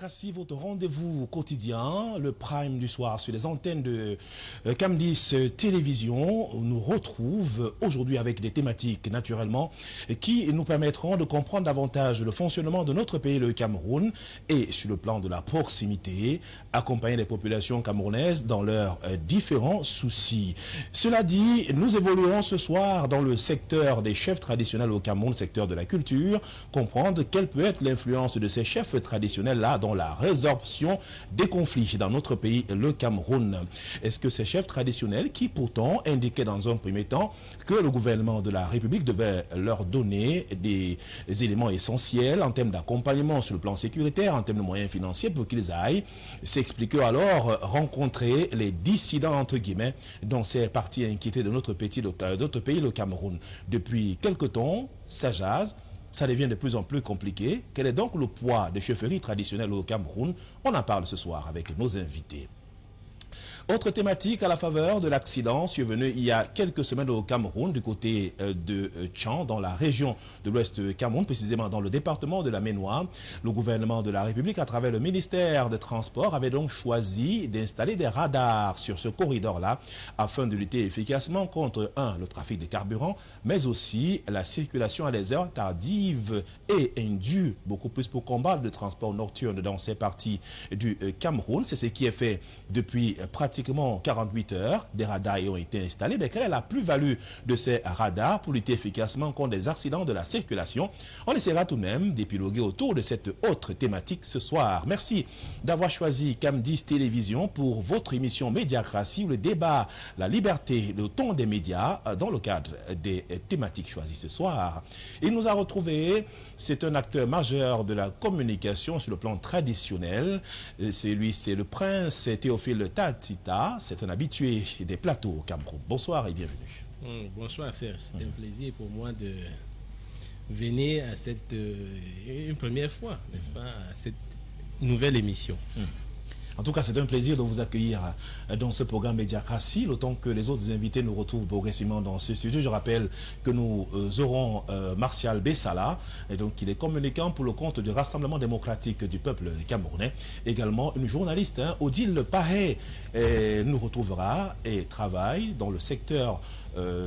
Médiacratie, votre rendez-vous quotidien, le prime du soir sur les antennes de Camdis Télévision, nous retrouve aujourd'hui avec des thématiques naturellement qui nous permettront de comprendre davantage le fonctionnement de notre pays, le Cameroun, et sur le plan de la proximité, accompagner les populations camerounaises dans leurs différents soucis. Cela dit, nous évoluons ce soir dans le secteur des chefs traditionnels au Cameroun, secteur de la culture, comprendre quelle peut être l'influence de ces chefs traditionnels-là dans la résorption des conflits dans notre pays, le Cameroun. Est-ce que ces chefs traditionnels qui pourtant indiquaient dans un premier temps que le gouvernement de la République devait leur donner des éléments essentiels en termes d'accompagnement sur le plan sécuritaire, en termes de moyens financiers pour qu'ils aillent s'expliquer alors rencontrer les dissidents entre guillemets dont ces partis inquiétés de notre pays, le Cameroun. Depuis quelque temps, ça jase. Ça devient de plus en plus compliqué. Quel est donc le poids des chefferies traditionnelles au Cameroun? On en parle ce soir avec nos invités. Autre thématique à la faveur de l'accident survenu il y a quelques semaines au Cameroun, du côté de Tchang, dans la région de l'Ouest du Cameroun, précisément dans le département de la Ménois. Le gouvernement de la République, à travers le ministère des Transports, avait donc choisi d'installer des radars sur ce corridor-là afin de lutter efficacement contre, le trafic de carburant, mais aussi la circulation à des heures tardives et indues, beaucoup plus pour combattre le transport nocturne dans ces parties du Cameroun. C'est ce qui est fait depuis pratiquement 48 heures. Des radars ont été installés. Mais quelle est la plus-value de ces radars pour lutter efficacement contre des accidents de la circulation? On essaiera tout de même d'épiloguer autour de cette autre thématique ce soir. Merci d'avoir choisi Camdis Télévision pour votre émission Médiacratie, où le débat, la liberté, le ton des médias dans le cadre des thématiques choisies ce soir. Il nous a retrouvés. C'est un acteur majeur de la communication sur le plan traditionnel. C'est le prince Théophile Tatita. C'est un habitué des plateaux au Cameroun. Bonsoir et bienvenue. Bonsoir Serge, c'est un plaisir pour moi de venir à cette une première fois, n'est-ce pas, à cette nouvelle émission. En tout cas, c'est un plaisir de vous accueillir dans ce programme Médiacratie, d'autant que les autres invités nous retrouvent progressivement dans ce studio. Je rappelle que nous aurons Martial Bessala, et donc il est communicant pour le compte du Rassemblement démocratique du peuple camerounais. Également une journaliste, Odile Paré, nous retrouvera et travaille dans le secteur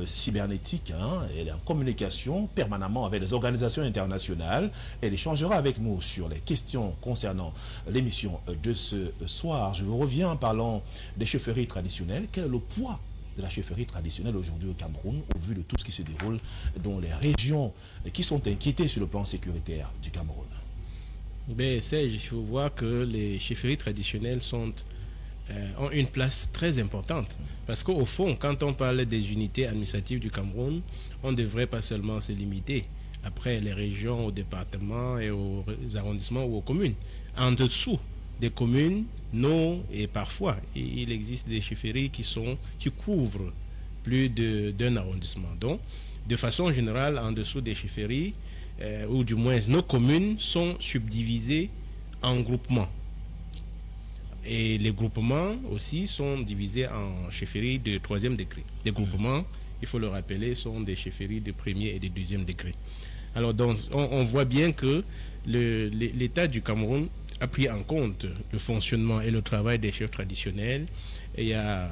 cybernétique, elle est en communication permanemment avec les organisations internationales. Elle échangera avec nous sur les questions concernant l'émission de ce soir. Je vous reviens en parlant des chefferies traditionnelles. Quel est le poids de la chefferie traditionnelle aujourd'hui au Cameroun au vu de tout ce qui se déroule dans les régions qui sont inquiétées sur le plan sécuritaire du Cameroun? Serge, il faut voir que les chefferies traditionnelles ont une place très importante. Parce qu'au fond, quand on parle des unités administratives du Cameroun, on ne devrait pas seulement se limiter après les régions, aux départements et aux arrondissements ou aux communes. En dessous des communes, et parfois, il existe des chefferies qui couvrent plus d'un arrondissement. Donc, de façon générale, en dessous des chefferies, ou du moins nos communes sont subdivisées en groupements. Et les groupements aussi sont divisés en chefferies de 3e degré. Les groupements, il faut le rappeler, sont des chefferies de 1er et de 2e degré. Alors, donc, on voit bien que l'État du Cameroun a pris en compte le fonctionnement et le travail des chefs traditionnels. Et il y a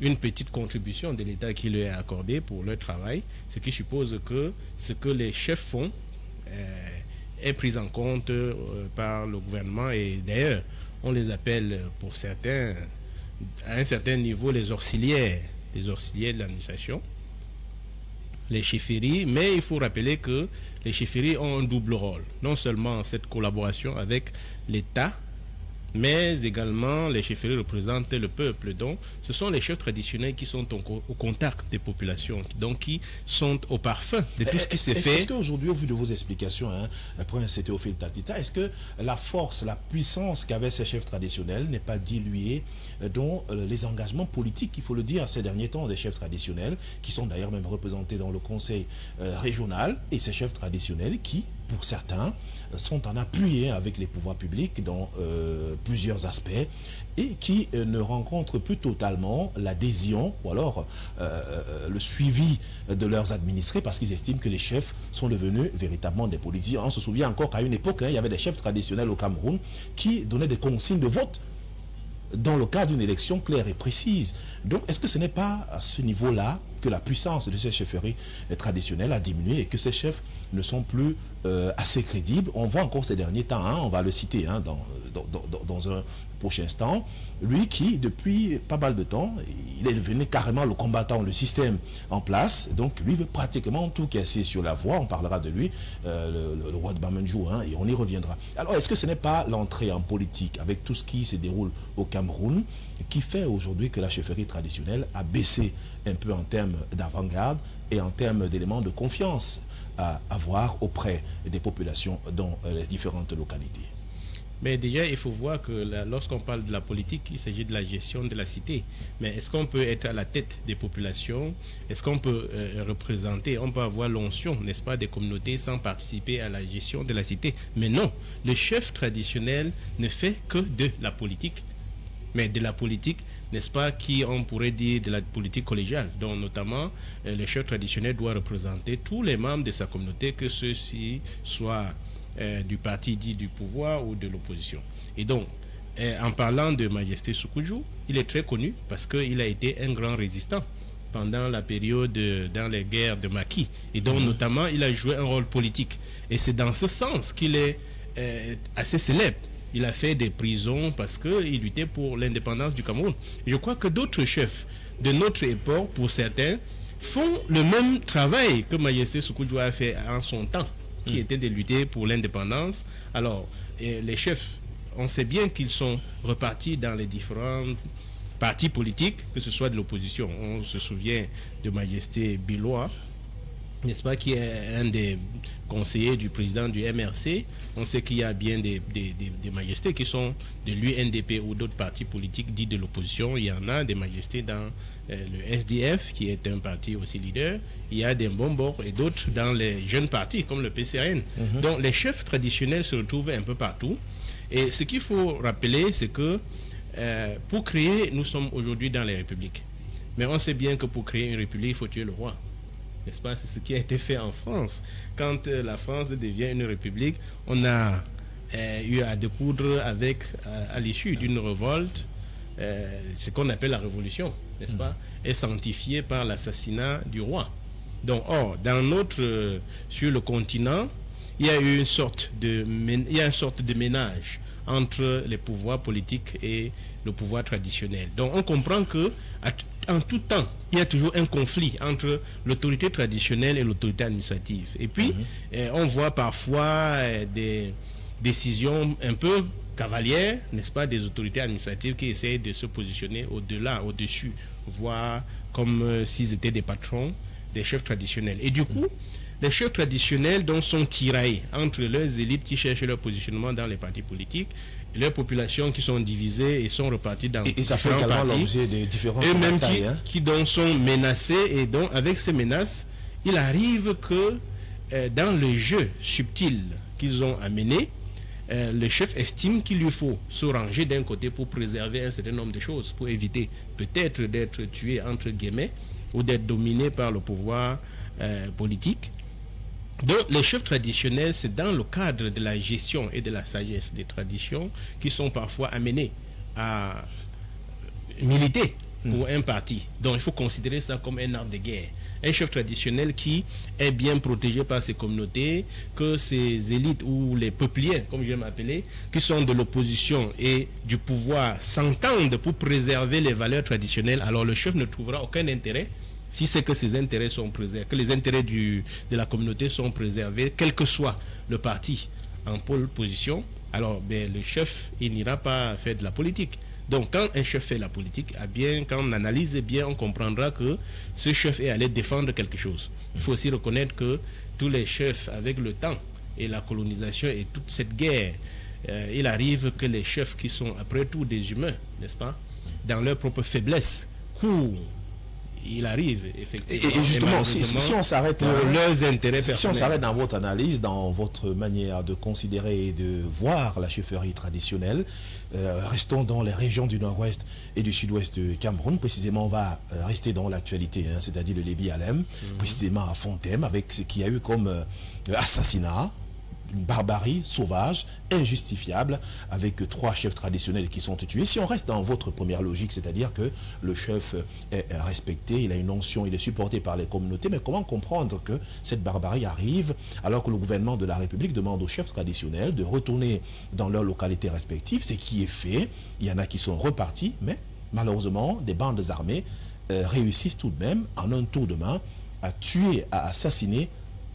une petite contribution de l'État qui leur est accordée pour leur travail, ce qui suppose que ce que les chefs font est pris en compte par le gouvernement. Et d'ailleurs, on les appelle pour certains, à un certain niveau, les auxiliaires de l'administration, les chefferies. Mais il faut rappeler que les chefferies ont un double rôle. Non seulement cette collaboration avec l'État, mais également les chefferies représentent le peuple. Donc, ce sont les chefs traditionnels qui sont au contact des populations, donc qui sont au parfum de tout ce qui s'est fait. Est-ce qu'aujourd'hui, au vu de vos explications, Prince Théophile Tatita, est-ce que la force, la puissance qu'avaient ces chefs traditionnels n'est pas diluée dans les engagements politiques, il faut le dire, ces derniers temps, des chefs traditionnels, qui sont d'ailleurs même représentés dans le conseil régional, et ces chefs traditionnels qui pour certains, sont en appui avec les pouvoirs publics dans plusieurs aspects et qui ne rencontrent plus totalement l'adhésion ou alors le suivi de leurs administrés parce qu'ils estiment que les chefs sont devenus véritablement des politiciens. On se souvient encore qu'à une époque, il y avait des chefs traditionnels au Cameroun qui donnaient des consignes de vote dans le cadre d'une élection claire et précise. Donc, est-ce que ce n'est pas à ce niveau-là que la puissance de ces chefferies traditionnelles a diminué et que ces chefs ne sont plus assez crédibles? On voit encore ces derniers temps, hein, on va le citer dans un prochain instant, lui qui, depuis pas mal de temps, il est devenu carrément le combattant, le système en place, donc lui veut pratiquement tout casser sur la voie, on parlera de lui, le roi de Bamendjou, hein, et on y reviendra. Alors, est-ce que ce n'est pas l'entrée en politique avec tout ce qui se déroule au Cameroun qui fait aujourd'hui que la chefferie traditionnelle a baissé un peu en termes d'avant-garde et en termes d'éléments de confiance à avoir auprès des populations dans les différentes localités? Mais déjà, il faut voir que lorsqu'on parle de la politique, il s'agit de la gestion de la cité. Mais est-ce qu'on peut être à la tête des populations? Est-ce qu'on peut représenter? On peut avoir l'onction, n'est-ce pas, des communautés sans participer à la gestion de la cité? Mais non, le chef traditionnel ne fait que de la politique. Mais de la politique, n'est-ce pas, qui on pourrait dire de la politique collégiale. Donc notamment, le chef traditionnel doit représenter tous les membres de sa communauté, que ceux-ci soient du parti dit du pouvoir ou de l'opposition. Et donc, en parlant de Majesté Soukoudjou, il est très connu parce qu'il a été un grand résistant pendant la période dans les guerres de Maquis. Et donc, notamment, il a joué un rôle politique. Et c'est dans ce sens qu'il est assez célèbre. Il a fait des prisons parce qu'il luttait pour l'indépendance du Cameroun. Je crois que d'autres chefs de notre époque, pour certains, font le même travail que Majesté Soukoudjou a fait en son temps, qui était de lutter pour l'indépendance. Alors, les chefs, on sait bien qu'ils sont repartis dans les différents partis politiques, que ce soit de l'opposition. On se souvient de Majesté Bilois, n'est-ce pas, qui est un des conseillers du président du MRC. On sait qu'il y a bien des majestés qui sont de l'UNDP ou d'autres partis politiques dits de l'opposition. Il y en a des majestés dans le SDF, qui est un parti aussi leader. Il y a des Mbombor et d'autres dans les jeunes partis, comme le PCRN. Donc les chefs traditionnels se retrouvent un peu partout. Et ce qu'il faut rappeler, c'est que pour créer, nous sommes aujourd'hui dans les républiques. Mais on sait bien que pour créer une république, il faut tuer le roi. N'est-ce pas? C'est ce qui a été fait en France. Quand la France devient une république, on a eu à découdre avec, à l'issue d'une révolte, ce qu'on appelle la révolution, n'est-ce pas? Est sanctifiée par l'assassinat du roi. Donc, sur le continent, il y a eu une sorte de ménage entre les pouvoirs politiques et le pouvoir traditionnel. Donc on comprend que en tout temps, il y a toujours un conflit entre l'autorité traditionnelle et l'autorité administrative. Et puis, on voit parfois des décisions un peu cavalières, n'est-ce pas, des autorités administratives qui essayent de se positionner au-delà, au-dessus, voire comme s'ils étaient des patrons des chefs traditionnels. Et du coup, les chefs traditionnels donc sont tiraillés entre leurs élites qui cherchent leur positionnement dans les partis politiques et leurs populations qui sont divisées et sont reparties dans et ça fait également l'objet des différents batailles, qui donc sont menacés. Et donc avec ces menaces, il arrive que dans le jeu subtil qu'ils ont amené, le chef estime qu'il lui faut se ranger d'un côté pour préserver un certain nombre de choses, pour éviter peut-être d'être tué entre guillemets ou d'être dominé par le pouvoir politique. Donc les chefs traditionnels, c'est dans le cadre de la gestion et de la sagesse des traditions qui sont parfois amenés à militer pour un parti. Donc il faut considérer ça comme un art de guerre. Un chef traditionnel qui est bien protégé par ses communautés, que ses élites ou les peupliers, comme je vais m'appeler, qui sont de l'opposition et du pouvoir, s'entendent pour préserver les valeurs traditionnelles, alors le chef ne trouvera aucun intérêt, si c'est que ses intérêts sont préservés, que les intérêts de la communauté sont préservés, quel que soit le parti en pole position, alors le chef, il n'ira pas faire de la politique. Donc quand un chef fait la politique, quand on analyse bien, on comprendra que ce chef est allé défendre quelque chose. Il faut aussi reconnaître que tous les chefs, avec le temps et la colonisation et toute cette guerre, il arrive que les chefs qui sont après tout des humains, n'est-ce pas, dans leur propre faiblesse, courent il arrive effectivement. Et justement, si on s'arrête pour leurs intérêts personnels. Si on s'arrête dans votre analyse, dans votre manière de considérer et de voir la chefferie traditionnelle, restons dans les régions du nord-ouest et du sud-ouest du Cameroun. Précisément, on va rester dans l'actualité, hein, c'est-à-dire le Lébi Alem, précisément à Fontaine, avec ce qu'il y a eu comme assassinat, une barbarie sauvage, injustifiable, avec 3 chefs traditionnels qui sont tués. Si on reste dans votre première logique, c'est-à-dire que le chef est respecté, il a une onction, il est supporté par les communautés, mais comment comprendre que cette barbarie arrive alors que le gouvernement de la République demande aux chefs traditionnels de retourner dans leurs localités respectives, ce qui est fait, il y en a qui sont repartis, mais malheureusement, des bandes armées réussissent tout de même, en un tour de main, à tuer, à assassiner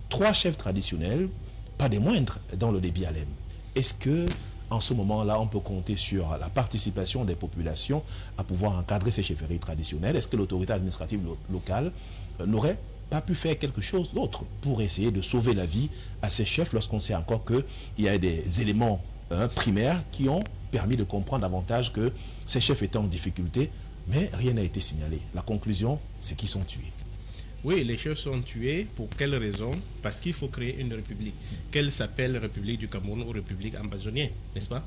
3 chefs traditionnels, pas des moindres, dans le Lébi Alem. Est-ce que, en ce moment-là, on peut compter sur la participation des populations à pouvoir encadrer ces chefferies traditionnelles? Est-ce que l'autorité administrative locale n'aurait pas pu faire quelque chose d'autre pour essayer de sauver la vie à ces chefs lorsqu'on sait encore qu'il y a des éléments primaires qui ont permis de comprendre davantage que ces chefs étaient en difficulté, mais rien n'a été signalé. La conclusion, c'est qu'ils sont tués. Oui, les chefs sont tués. Pour quelle raison? Parce qu'il faut créer une république. Qu'elle s'appelle République du Cameroun ou République ambazonienne, n'est-ce pas?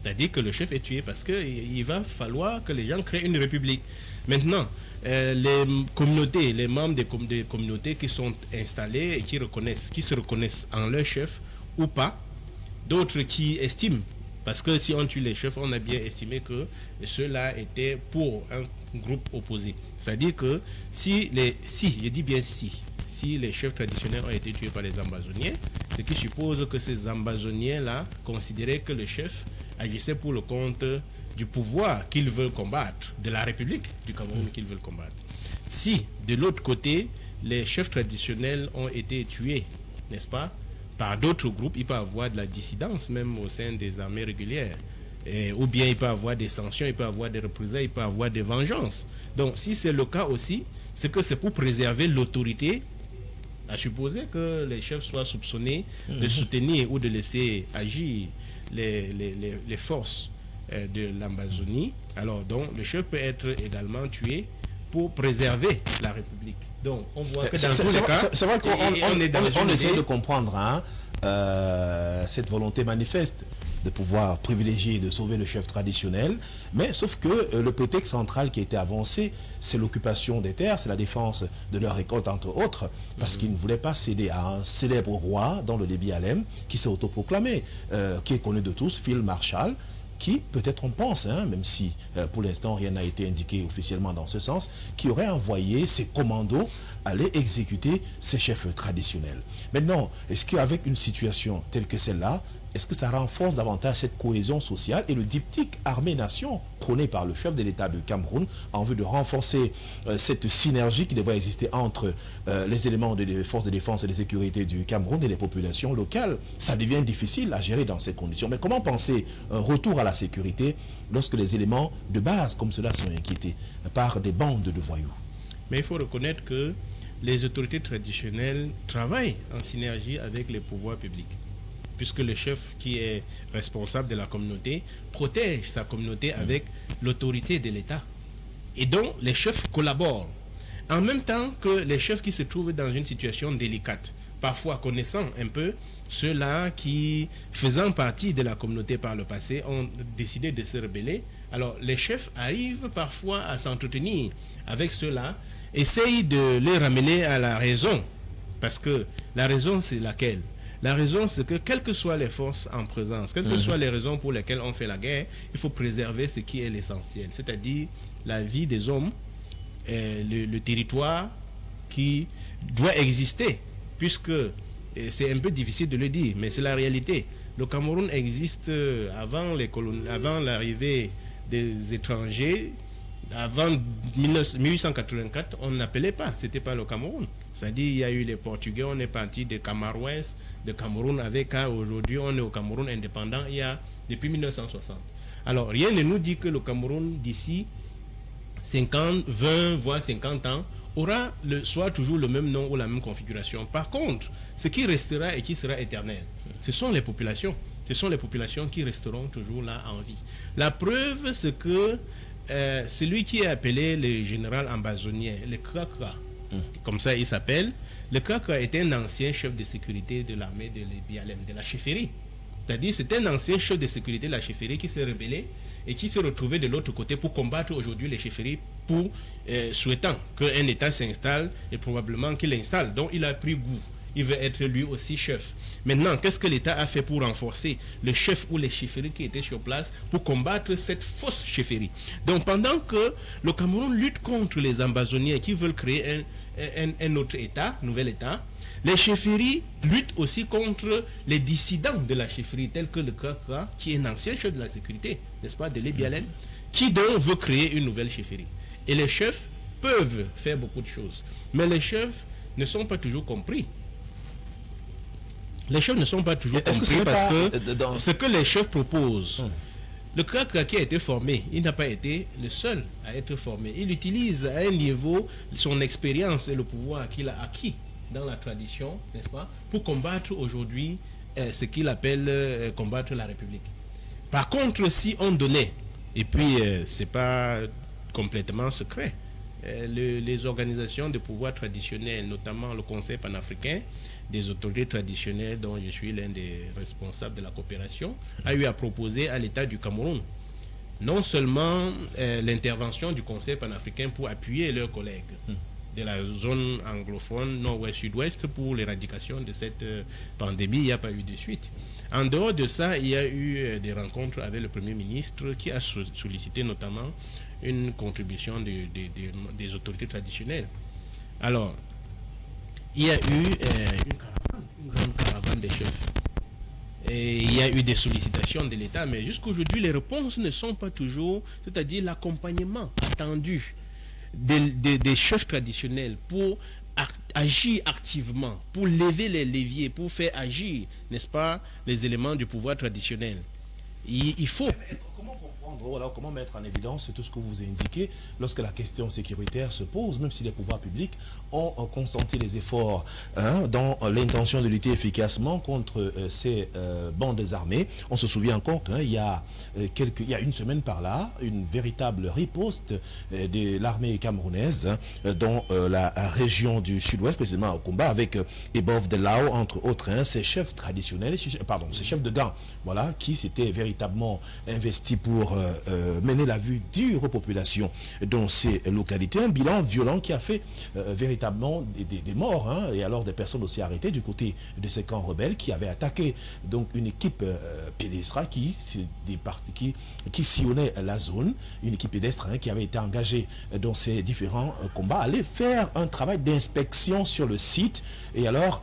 C'est-à-dire que le chef est tué parce qu'il va falloir que les gens créent une république. Maintenant, les communautés, les membres des communautés qui sont installés et qui se reconnaissent en leur chef ou pas, d'autres qui estiment. Parce que si on tue les chefs, on a bien estimé que ceux-là étaient pour un groupe opposé. C'est-à-dire que si les chefs traditionnels ont été tués par les ambazoniens, ce qui suppose que ces ambazoniens-là considéraient que le chef agissait pour le compte du pouvoir qu'ils veulent combattre, de la République du Cameroun qu'ils veulent combattre. Si, de l'autre côté, les chefs traditionnels ont été tués, n'est-ce pas, par d'autres groupes, il peut y avoir de la dissidence même au sein des armées régulières. Ou bien il peut y avoir des sanctions, il peut y avoir des représailles, il peut y avoir des vengeances. Donc si c'est le cas aussi, c'est que c'est pour préserver l'autorité, à supposer que les chefs soient soupçonnés de soutenir ou de laisser agir les forces de l'Ambazonie. Alors donc le chef peut être également tué pour préserver la République. Donc on voit que dans tous les cas, c'est vrai qu'on essaie de comprendre cette volonté manifeste de pouvoir privilégier, de sauver le chef traditionnel, mais sauf que le prétexte central qui a été avancé, c'est l'occupation des terres, c'est la défense de leur récolte, entre autres, parce qu'ils ne voulaient pas céder à un célèbre roi dans le Lébi Alem, qui s'est autoproclamé, qui est connu de tous, Phil Marshall, qui, peut-être on pense, même si pour l'instant rien n'a été indiqué officiellement dans ce sens, qui aurait envoyé ses commandos aller exécuter ces chefs traditionnels. Maintenant, est-ce qu'avec une situation telle que celle-là, est-ce que ça renforce davantage cette cohésion sociale et le diptyque armée-nation prôné par le chef de l'État du Cameroun en vue de renforcer cette synergie qui devrait exister entre les éléments des forces de défense et de sécurité du Cameroun et les populations locales? Ça devient difficile à gérer dans ces conditions. Mais comment penser un retour à la sécurité lorsque les éléments de base comme cela sont inquiétés par des bandes de voyous? Mais il faut reconnaître que les autorités traditionnelles travaillent en synergie avec les pouvoirs publics, puisque le chef qui est responsable de la communauté protège sa communauté avec l'autorité de l'État. Et donc, les chefs collaborent. En même temps que les chefs qui se trouvent dans une situation délicate, parfois connaissant un peu ceux-là qui, faisant partie de la communauté par le passé, ont décidé de se rebeller. Alors, les chefs arrivent parfois à s'entretenir avec ceux-là, essayent de les ramener à la raison. Parce que la raison, c'est laquelle? La raison, c'est que quelles que soient les forces en présence, quelles que soient les raisons pour lesquelles on fait la guerre, il faut préserver ce qui est l'essentiel, c'est-à-dire la vie des hommes, le territoire qui doit exister, puisque c'est un peu difficile de le dire, mais c'est la réalité. Le Cameroun existe avant l'arrivée des étrangers. Avant 1884, on n'appelait pas, c'était pas le Cameroun. C'est-à-dire, il y a eu les Portugais, on est parti de Camarouès, de Cameroun avec aujourd'hui, on est au Cameroun indépendant depuis 1960. Alors, rien ne nous dit que le Cameroun, d'ici 50, 20, voire 50 ans, aura soit toujours le même nom ou la même configuration. Par contre, ce qui restera et qui sera éternel, ce sont les populations. Ce sont les populations qui resteront toujours là en vie. La preuve, c'est que celui qui est appelé le général ambazonien, le Krakra, comme ça il s'appelle, le Krakra était un ancien chef de sécurité de l'armée de l'Ebialem, de la chefferie. C'est-à-dire c'était un ancien chef de sécurité de la chefferie qui s'est rebellé et qui s'est retrouvé de l'autre côté pour combattre aujourd'hui les chefferies, pour souhaitant qu'un État s'installe et probablement qu'il l'installe. Donc il a pris goût. Il veut être lui aussi chef. Maintenant, qu'est-ce que l'État a fait pour renforcer le chef ou les chefferies qui étaient sur place pour combattre cette fausse chefferie? Donc pendant que le Cameroun lutte contre les ambazoniens qui veulent créer un autre État, nouvel État, les chefferies luttent aussi contre les dissidents de la chefferie, tels que le Kaka, qui est un ancien chef de la sécurité, n'est-ce pas, de l'Ebialem, qui donc veut créer une nouvelle chefferie. Et les chefs peuvent faire beaucoup de choses, mais les chefs ne sont pas toujours compris. Les chefs ne sont pas toujours compris parce que ce que les chefs proposent, le Kaka qui a été formé, il n'a pas été le seul à être formé. Il utilise à un niveau son expérience et le pouvoir qu'il a acquis dans la tradition, n'est-ce pas, pour combattre aujourd'hui ce qu'il appelle combattre la République. Par contre, si on donnait, et puis c'est pas complètement secret, les organisations de pouvoir traditionnels, notamment le Conseil panafricain des autorités traditionnelles, dont je suis l'un des responsables de la coopération, a eu à proposer à l'État du Cameroun non seulement l'intervention du Conseil panafricain pour appuyer leurs collègues de la zone anglophone nord-ouest, sud-ouest pour l'éradication de cette pandémie, il n'y a pas eu de suite. En dehors de ça, il y a eu des rencontres avec le Premier ministre qui a sollicité notamment une contribution des autorités traditionnelles. Alors, il y a eu une grande caravane des chefs. Et il y a eu des sollicitations de l'État, mais jusqu'aujourd'hui, les réponses ne sont pas toujours, c'est-à-dire l'accompagnement attendu des chefs traditionnels pour agir activement, pour lever les leviers, pour faire agir, n'est-ce pas, les éléments du pouvoir traditionnel. Il faut... Comment comprendre, voilà, comment mettre en évidence tout ce que vous indiquez lorsque la question sécuritaire se pose, même si les pouvoirs publics ont consenti les efforts dans l'intention de lutter efficacement contre ces bandes armées. On se souvient encore qu'il y a une semaine par là, une véritable riposte de l'armée camerounaise dans la région du sud-ouest, précisément au combat avec Ebov de Lao, entre autres, ces chefs traditionnels, ces chefs de gang, voilà, qui s'étaient véritablement investis pour mener la vue dure aux populations dans ces localités. Un bilan violent qui a fait véritablement des morts, et alors des personnes aussi arrêtées du côté de ces camps rebelles qui avaient attaqué donc une équipe pédestre qui sillonnait la zone, une équipe pédestre qui avait été engagée dans ces différents combats, allait faire un travail d'inspection sur le site, et alors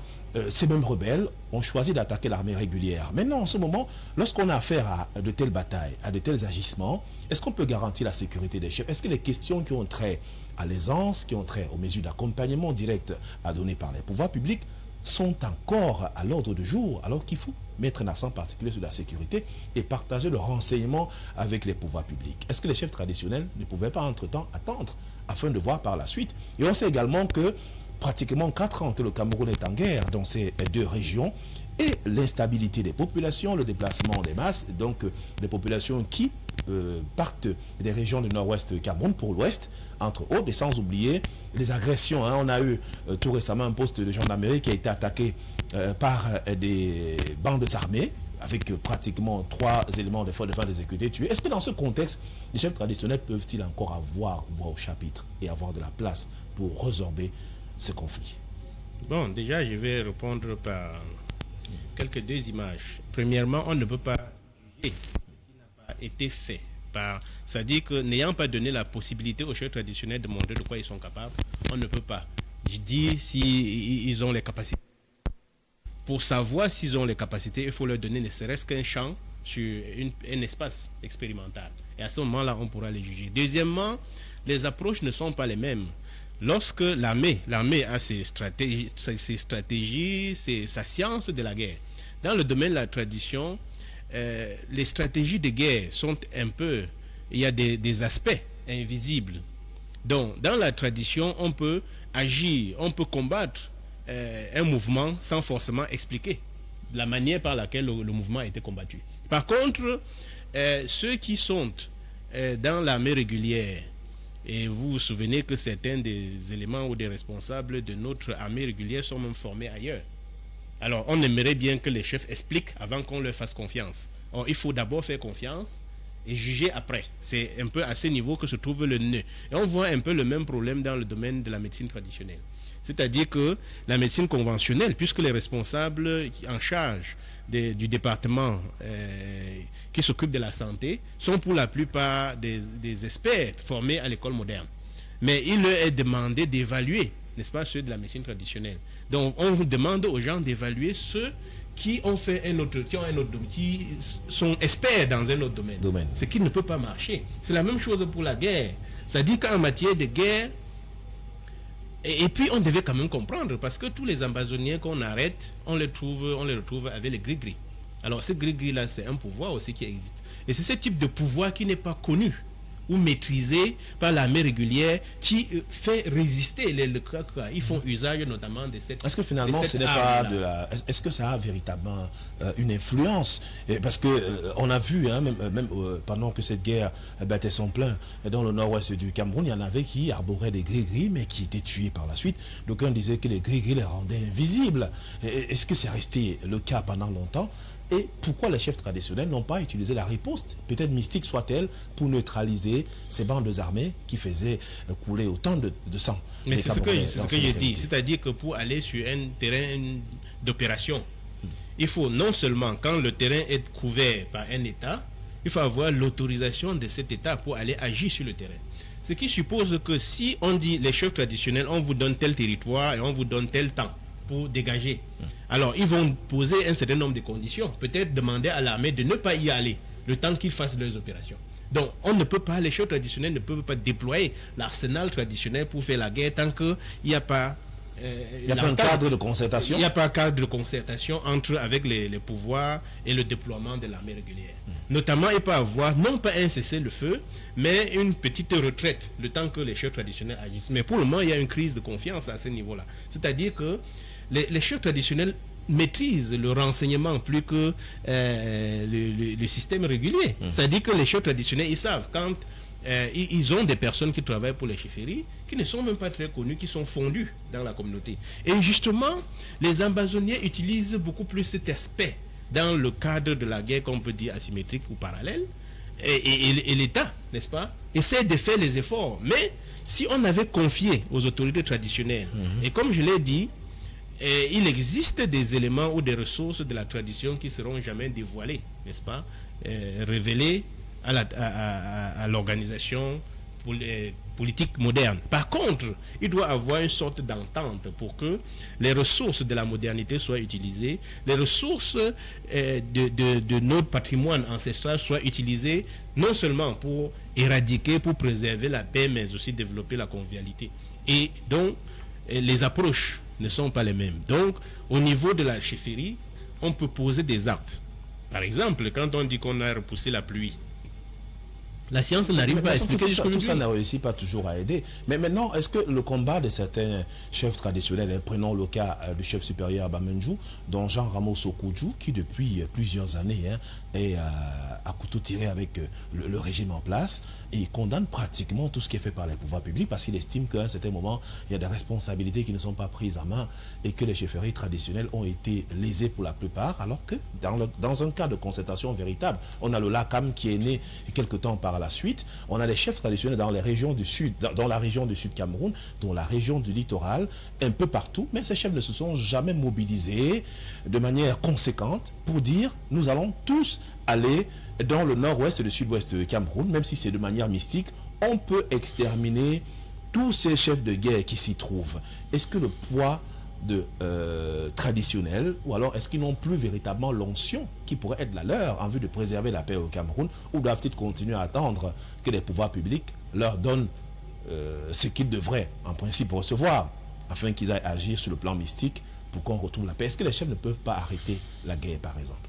ces mêmes rebelles ont choisi d'attaquer l'armée régulière. Maintenant, en ce moment, lorsqu'on a affaire à de telles batailles, à de tels agissements, est-ce qu'on peut garantir la sécurité des chefs? Est-ce que les questions qui ont trait à l'aisance, qui ont trait aux mesures d'accompagnement direct à donner par les pouvoirs publics sont encore à l'ordre du jour, alors qu'il faut mettre un accent particulier sur la sécurité et partager le renseignement avec les pouvoirs publics? Est-ce que les chefs traditionnels ne pouvaient pas entre-temps attendre afin de voir par la suite? Et on sait également que pratiquement 4 ans que le Cameroun est en guerre dans ces deux régions, et l'instabilité des populations, le déplacement des masses, donc des populations qui partent des régions du nord-ouest du Cameroun pour l'ouest, entre autres, et sans oublier les agressions. On a eu tout récemment un poste de gendarmerie qui a été attaqué par des bandes armées, avec pratiquement 3 éléments de force de défense et de sécurité tués. Est-ce que dans ce contexte, les chefs traditionnels peuvent-ils encore avoir voix au chapitre et avoir de la place pour résorber ce conflit? Bon, déjà, je vais répondre par quelques 2 images. Premièrement, on ne peut pas juger ce qui n'a pas été fait. C'est-à-dire que n'ayant pas donné la possibilité aux chefs traditionnels de montrer de quoi ils sont capables, on ne peut pas dire s'ils ont les capacités. Pour savoir s'ils ont les capacités, il faut leur donner ne serait-ce qu'un champ sur un espace expérimental. Et à ce moment-là, on pourra les juger. Deuxièmement, les approches ne sont pas les mêmes. Lorsque l'armée a ses stratégies, sa science de la guerre. Dans le domaine de la tradition, les stratégies de guerre sont il y a des aspects invisibles. Donc, dans la tradition, on peut agir, on peut combattre un mouvement sans forcément expliquer la manière par laquelle le mouvement a été combattu. Par contre, ceux qui sont dans l'armée régulière, et vous vous souvenez que certains des éléments ou des responsables de notre armée régulière sont même formés ailleurs. Alors, on aimerait bien que les chefs expliquent avant qu'on leur fasse confiance. Or, il faut d'abord faire confiance et juger après. C'est un peu à ce niveau que se trouve le nœud. Et on voit un peu le même problème dans le domaine de la médecine traditionnelle. C'est-à-dire que la médecine conventionnelle, puisque les responsables en charge du département qui s'occupe de la santé sont pour la plupart des experts formés à l'école moderne. Mais il leur est demandé d'évaluer, n'est-ce pas, ceux de la médecine traditionnelle. Donc on vous demande aux gens d'évaluer ceux qui ont fait qui sont experts dans un autre domaine. Ce qui ne peut pas marcher. C'est la même chose pour la guerre. C'est-à-dire qu'en matière de guerre, et puis on devait quand même comprendre, parce que tous les ambassoniens qu'on arrête, on les retrouve avec les gris-gris. Alors ce gris-gris-là, c'est un pouvoir aussi qui existe. Et c'est ce type de pouvoir qui n'est pas connu ou maîtrisé par l'armée régulière qui fait résister les Krakra. Ils font usage notamment de cette. Est-ce que finalement ce n'est pas de la. Est-ce que ça a véritablement une influence? Parce que on a vu, hein, même pendant que cette guerre battait son plein dans le nord-ouest du Cameroun, il y en avait qui arboraient des gris-gris, mais qui étaient tués par la suite. D'aucuns disaient que les gris-gris les rendaient invisibles. Est-ce que c'est resté le cas pendant longtemps? Et pourquoi les chefs traditionnels n'ont pas utilisé la riposte, peut-être mystique soit-elle, pour neutraliser ces bandes armées qui faisaient couler autant de sang? Mais c'est ce que je dis, c'est-à-dire que pour aller sur un terrain d'opération, il faut non seulement, quand le terrain est couvert par un État, il faut avoir l'autorisation de cet État pour aller agir sur le terrain. Ce qui suppose que si on dit les chefs traditionnels, on vous donne tel territoire et on vous donne tel temps pour dégager. Alors, ils vont poser un certain nombre de conditions. Peut-être demander à l'armée de ne pas y aller le temps qu'ils fassent leurs opérations. Donc, on ne peut pas, les chefs traditionnels ne peuvent pas déployer l'arsenal traditionnel pour faire la guerre tant qu'il n'y a pas... il n'y a pas un cadre de concertation. Il n'y a pas un cadre de concertation avec les pouvoirs et le déploiement de l'armée régulière. Notamment, il peut y avoir, non pas un cessez-le-feu, mais une petite retraite, le temps que les chefs traditionnels agissent. Mais pour le moment, il y a une crise de confiance à ce niveau-là. C'est-à-dire que les chefs traditionnels maîtrisent le renseignement plus que le système régulier. C'est-à-dire que les chefs traditionnels, ils savent quand ils ont des personnes qui travaillent pour les chefferies qui ne sont même pas très connues, qui sont fondues dans la communauté. Et justement, les ambassoniens utilisent beaucoup plus cet aspect dans le cadre de la guerre qu'on peut dire asymétrique ou parallèle. Et l'État, n'est-ce pas, essaie de faire les efforts. Mais si on avait confié aux autorités traditionnelles, et comme je l'ai dit, il existe des éléments ou des ressources de la tradition qui ne seront jamais dévoilées, n'est-ce pas, révélées à l'organisation politique moderne. Par contre, il doit y avoir une sorte d'entente pour que les ressources de la modernité soient utilisées, les ressources de notre patrimoine ancestral soient utilisées non seulement pour éradiquer, pour préserver la paix, mais aussi développer la convivialité. Et donc, les approches ne sont pas les mêmes. Donc, au niveau de la chefferie, on peut poser des actes. Par exemple, quand on dit qu'on a repoussé la pluie, la science n'arrive pas à expliquer tout ça ne réussit pas toujours à aider. Mais maintenant, est-ce que le combat de certains chefs traditionnels, prenons le cas du chef supérieur Bamenjou, dont Jean Ramos Okudjou, qui depuis plusieurs années est à couteau tiré avec le régime en place, et il condamne pratiquement tout ce qui est fait par les pouvoirs publics parce qu'il estime qu'à un certain moment, il y a des responsabilités qui ne sont pas prises en main et que les chefferies traditionnelles ont été lésées pour la plupart, alors que dans un cas de concertation véritable, on a le LACAM qui est né quelque temps par la suite, on a les chefs traditionnels dans les régions du sud, dans la région du sud Cameroun, dans la région du littoral, un peu partout, mais ces chefs ne se sont jamais mobilisés de manière conséquente pour dire nous allons tous aller dans le nord-ouest et le sud-ouest du Cameroun, même si c'est de manière mystique, on peut exterminer tous ces chefs de guerre qui s'y trouvent. Est-ce que le poids traditionnel, ou alors est-ce qu'ils n'ont plus véritablement l'onction qui pourrait être la leur en vue de préserver la paix au Cameroun, ou doivent-ils continuer à attendre que les pouvoirs publics leur donnent ce qu'ils devraient en principe recevoir afin qu'ils aillent agir sur le plan mystique pour qu'on retrouve la paix? Est-ce que les chefs ne peuvent pas arrêter la guerre, par exemple?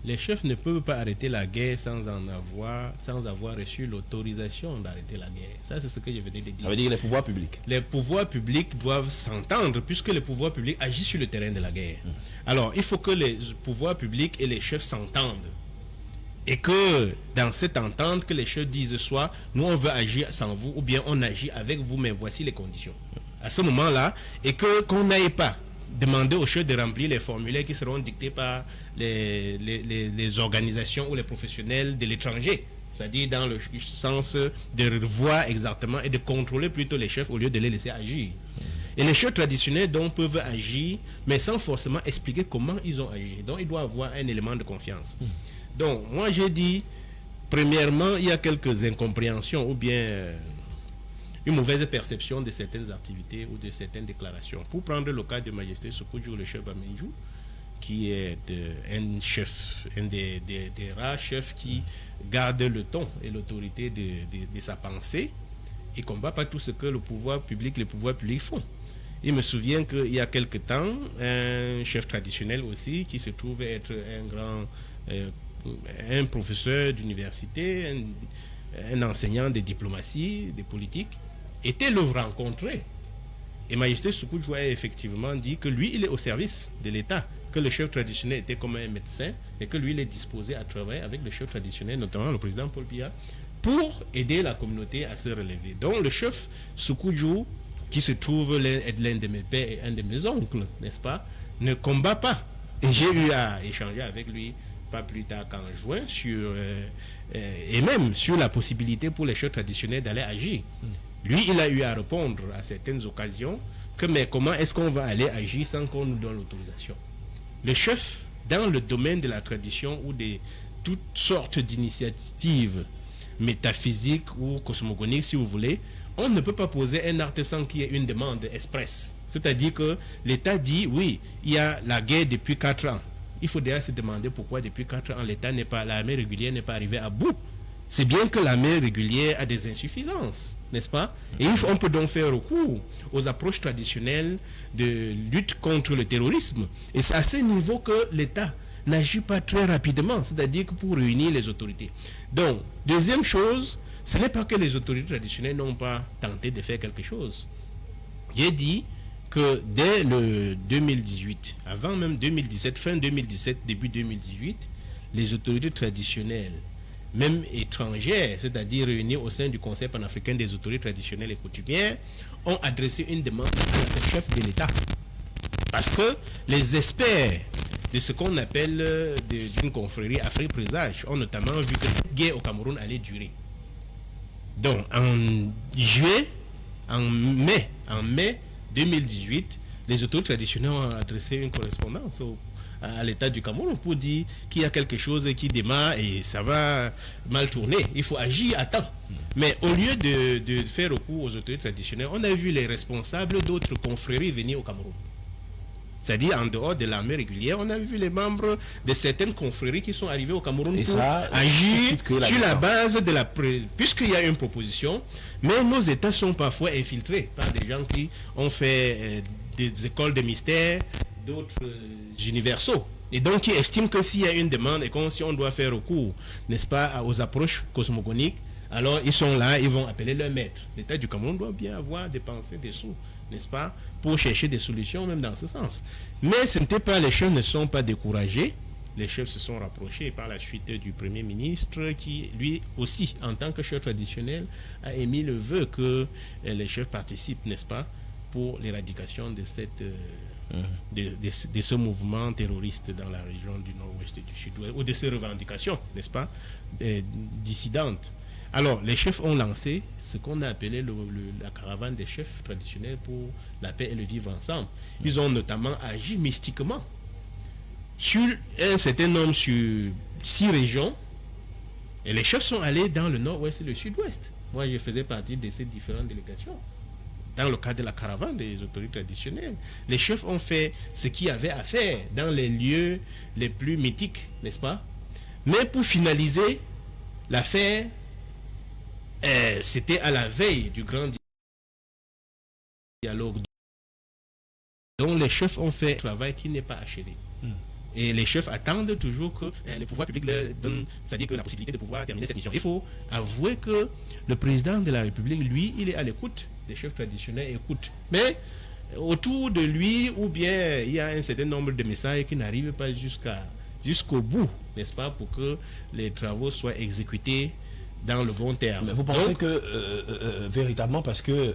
Les chefs ne peuvent pas arrêter la guerre sans avoir reçu l'autorisation d'arrêter la guerre. Ça, c'est ce que je venais de dire. Ça veut dire les pouvoirs publics. Les pouvoirs publics doivent s'entendre puisque les pouvoirs publics agissent sur le terrain de la guerre. Alors, il faut que les pouvoirs publics et les chefs s'entendent. Et que dans cette entente, que les chefs disent soit nous on veut agir sans vous ou bien on agit avec vous, mais voici les conditions. À ce moment-là, et que qu'on n'aille pas demander aux chefs de remplir les formulaires qui seront dictés par les organisations ou les professionnels de l'étranger. C'est-à-dire dans le sens de voir exactement et de contrôler plutôt les chefs au lieu de les laisser agir. Et les chefs traditionnels donc peuvent agir, mais sans forcément expliquer comment ils ont agi. Donc il doit avoir un élément de confiance. Donc moi j'ai dit, premièrement, il y a quelques incompréhensions ou bien une mauvaise perception de certaines activités ou de certaines déclarations. Pour prendre le cas de Majesté Sékou, le chef Bamenjou, qui est un chef, un des rares chefs qui garde le ton et l'autorité de sa pensée et combat pas tout ce que les pouvoirs publics font. Il me souvient qu'il y a quelque temps, un chef traditionnel aussi, qui se trouve être un professeur d'université, un enseignant de diplomatie, de politique, était le rencontrer. Et Majesté Sékou a effectivement dit que lui, il est au service de l'État, que le chef traditionnel était comme un médecin et que lui, il est disposé à travailler avec le chef traditionnel, notamment le président Paul Biya, pour aider la communauté à se relever. Donc le chef Sékou, qui se trouve être l'un de mes pères et un de mes oncles, n'est-ce pas, ne combat pas. Et j'ai eu à échanger avec lui pas plus tard qu'en juin et même sur la possibilité pour les chefs traditionnels d'aller agir. Lui, il a eu à répondre à certaines occasions que mais comment est-ce qu'on va aller agir sans qu'on nous donne l'autorisation? Le chef, dans le domaine de la tradition ou de toutes sortes d'initiatives métaphysiques ou cosmogoniques, si vous voulez, on ne peut pas poser un acte sans qu'il y ait une demande expresse. C'est-à-dire que l'État dit, oui, il y a la guerre depuis 4 ans. Il faut déjà se demander pourquoi depuis 4 ans, l'armée régulière n'est pas arrivée à bout. C'est bien que l'armée régulière a des insuffisances, n'est-ce pas? Et on peut donc faire recours aux approches traditionnelles de lutte contre le terrorisme. Et c'est à ce niveau que l'État n'agit pas très rapidement, c'est-à-dire que pour réunir les autorités. Donc, deuxième chose, ce n'est pas que les autorités traditionnelles n'ont pas tenté de faire quelque chose. J'ai dit que dès le 2018, avant même 2017, fin 2017, début 2018, les autorités traditionnelles, même étrangères, c'est-à-dire réunies au sein du Conseil panafricain des autorités traditionnelles et coutumières, ont adressé une demande à la chef de l'État. Parce que les experts de ce qu'on appelle d'une confrérie Afrique Présage ont notamment vu que cette guerre au Cameroun allait durer. Donc en mai 2018, les autorités traditionnelles ont adressé une correspondance à l'État du Cameroun pour dire qu'il y a quelque chose qui démarre et ça va mal tourner. Il faut agir à temps. Mais au lieu de faire recours aux autorités traditionnelles, on a vu les responsables d'autres confréries venir au Cameroun. C'est-à-dire en dehors de l'armée régulière, on a vu les membres de certaines confréries qui sont arrivés au Cameroun et pour ça, agir sur la base de la... Puisqu'il y a une proposition, mais nos États sont parfois infiltrés par des gens qui ont fait des écoles de mystère, d'autres universaux. Et donc qui estiment que s'il y a une demande et si on doit faire recours, n'est-ce pas, aux approches cosmogoniques, alors ils sont là, ils vont appeler leur maître. L'État du Cameroun doit bien avoir dépensé des sous, n'est-ce pas, pour chercher des solutions même dans ce sens. Mais ce n'était pas, les chefs ne sont pas découragés. Les chefs se sont rapprochés par la suite du Premier ministre qui, lui aussi, en tant que chef traditionnel, a émis le vœu que les chefs participent, n'est-ce pas, pour l'éradication de cette... de ce mouvement terroriste dans la région du nord-ouest et du sud-ouest, ou de ces revendications, n'est-ce pas, dissidentes. Alors, les chefs ont lancé ce qu'on a appelé la caravane des chefs traditionnels pour la paix et le vivre ensemble. Ils ont notamment agi mystiquement sur un certain nombre, sur 6 régions, et les chefs sont allés dans le nord-ouest et le sud-ouest. Moi, je faisais partie de ces différentes délégations. Dans le cadre de la caravane des autorités traditionnelles, les chefs ont fait ce qu'il y avait à faire dans les lieux les plus mythiques, n'est-ce pas? Mais pour finaliser l'affaire, c'était à la veille du grand dialogue. Donc les chefs ont fait un travail qui n'est pas achevé. Et les chefs attendent toujours que le pouvoir public leur donne, c'est-à-dire que la possibilité de pouvoir terminer cette mission. Il faut avouer que le président de la République, lui, il est à l'écoute des chefs traditionnels, écoute. Mais autour de lui, ou bien il y a un certain nombre de messages qui n'arrivent pas jusqu'à jusqu'au bout, n'est-ce pas, pour que les travaux soient exécutés dans le bon terme. Mais vous pensez que véritablement, parce que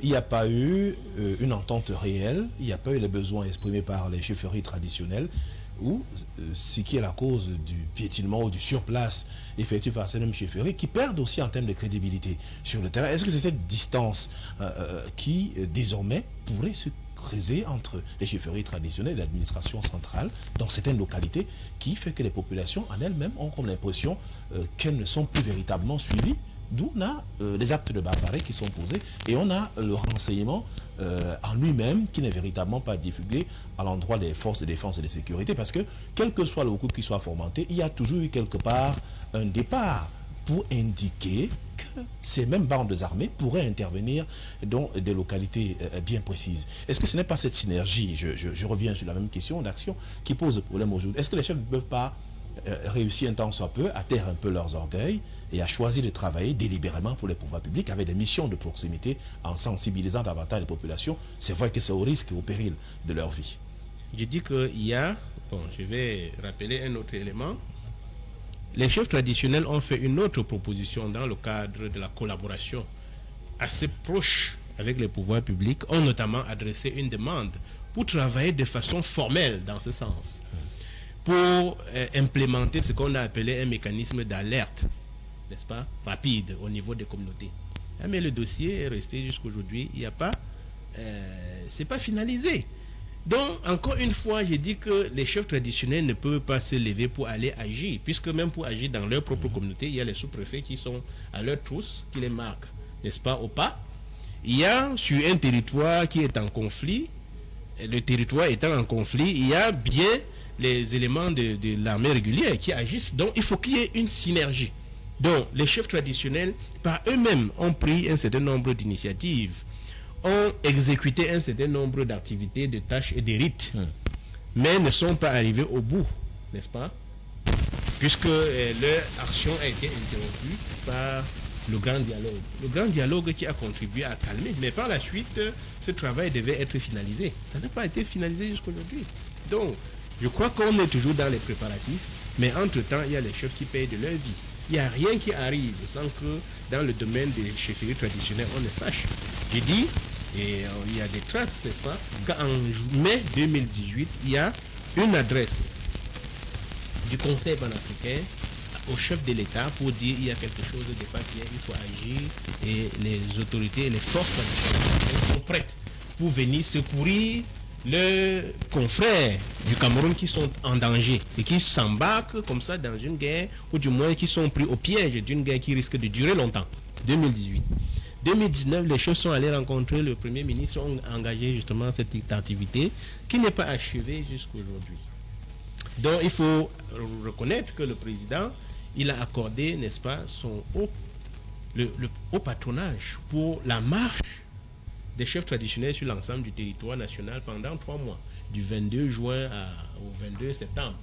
il n'y a pas eu une entente réelle, il n'y a pas eu les besoins exprimés par les chefferies traditionnelles, ou ce qui est la cause du piétinement ou du surplace effectué par ces mêmes chefferies qui perdent aussi en termes de crédibilité sur le terrain. Est-ce que c'est cette distance qui désormais pourrait se creuser entre les chefferies traditionnelles et l'administration centrale dans certaines localités qui fait que les populations en elles-mêmes ont comme l'impression qu'elles ne sont plus véritablement suivies? D'où on a les actes de barbarie qui sont posés et on a le renseignement en lui-même qui n'est véritablement pas divulgué à l'endroit des forces de défense et de sécurité, parce que quel que soit le coup qui soit fomenté, il y a toujours eu quelque part un départ pour indiquer que ces mêmes bandes armées pourraient intervenir dans des localités bien précises. Est-ce que ce n'est pas cette synergie, je reviens sur la même question d'action, qui pose le problème aujourd'hui? Est-ce que les chefs ne peuvent pas réussir un temps soit peu à taire un peu leurs orgueils et à choisir de travailler délibérément pour les pouvoirs publics avec des missions de proximité en sensibilisant davantage les populations? C'est vrai que c'est au risque et au péril de leur vie. Je dis qu'il y a, bon, je vais rappeler un autre élément. Les chefs traditionnels ont fait une autre proposition dans le cadre de la collaboration assez proche avec les pouvoirs publics, ont notamment adressé une demande pour travailler de façon formelle dans ce sens, pour implémenter ce qu'on a appelé un mécanisme d'alerte, n'est-ce pas, rapide au niveau des communautés. Mais le dossier est resté jusqu'aujourd'hui, il n'y a pas, c'est pas finalisé. Donc, encore une fois, je dis que les chefs traditionnels ne peuvent pas se lever pour aller agir, puisque même pour agir dans leur propre communauté, il y a les sous-préfets qui sont à leur trousse, qui les marquent, n'est-ce pas, au pas. Il y a sur un territoire qui est en conflit, le territoire étant en conflit, il y a bien les éléments de l'armée régulière qui agissent. Donc, il faut qu'il y ait une synergie. Donc, les chefs traditionnels, par eux-mêmes, ont pris un certain nombre d'initiatives, ont exécuté un certain nombre d'activités, de tâches et de rites, mais ne sont pas arrivés au bout, n'est-ce pas? Puisque leur action a été interrompue par le grand dialogue. Le grand dialogue qui a contribué à calmer, mais par la suite, ce travail devait être finalisé. Ça n'a pas été finalisé jusqu'aujourd'hui. Donc, je crois qu'on est toujours dans les préparatifs, mais entre-temps, il y a les chefs qui payent de leur vie. Il n'y a rien qui arrive sans que dans le domaine des chefferies traditionnelles, on ne sache. J'ai dit, et il y a des traces, n'est-ce pas, qu'en mai 2018, il y a une adresse du Conseil panafricain au chef de l'État pour dire il y a quelque chose de pas bien, il faut agir, et les autorités et les forces traditionnelles sont prêtes pour venir secourir leurs confrères du Cameroun qui sont en danger et qui s'embarquent comme ça dans une guerre, ou du moins qui sont pris au piège d'une guerre qui risque de durer longtemps. 2018. 2019, les choses sont allées rencontrer le Premier ministre, ont engagé justement cette activité qui n'est pas achevée jusqu'aujourd'hui. Donc il faut reconnaître que le président, il a accordé, n'est-ce pas, le haut patronage pour la marche des chefs traditionnels sur l'ensemble du territoire national pendant 3 mois, du 22 juin au 22 septembre.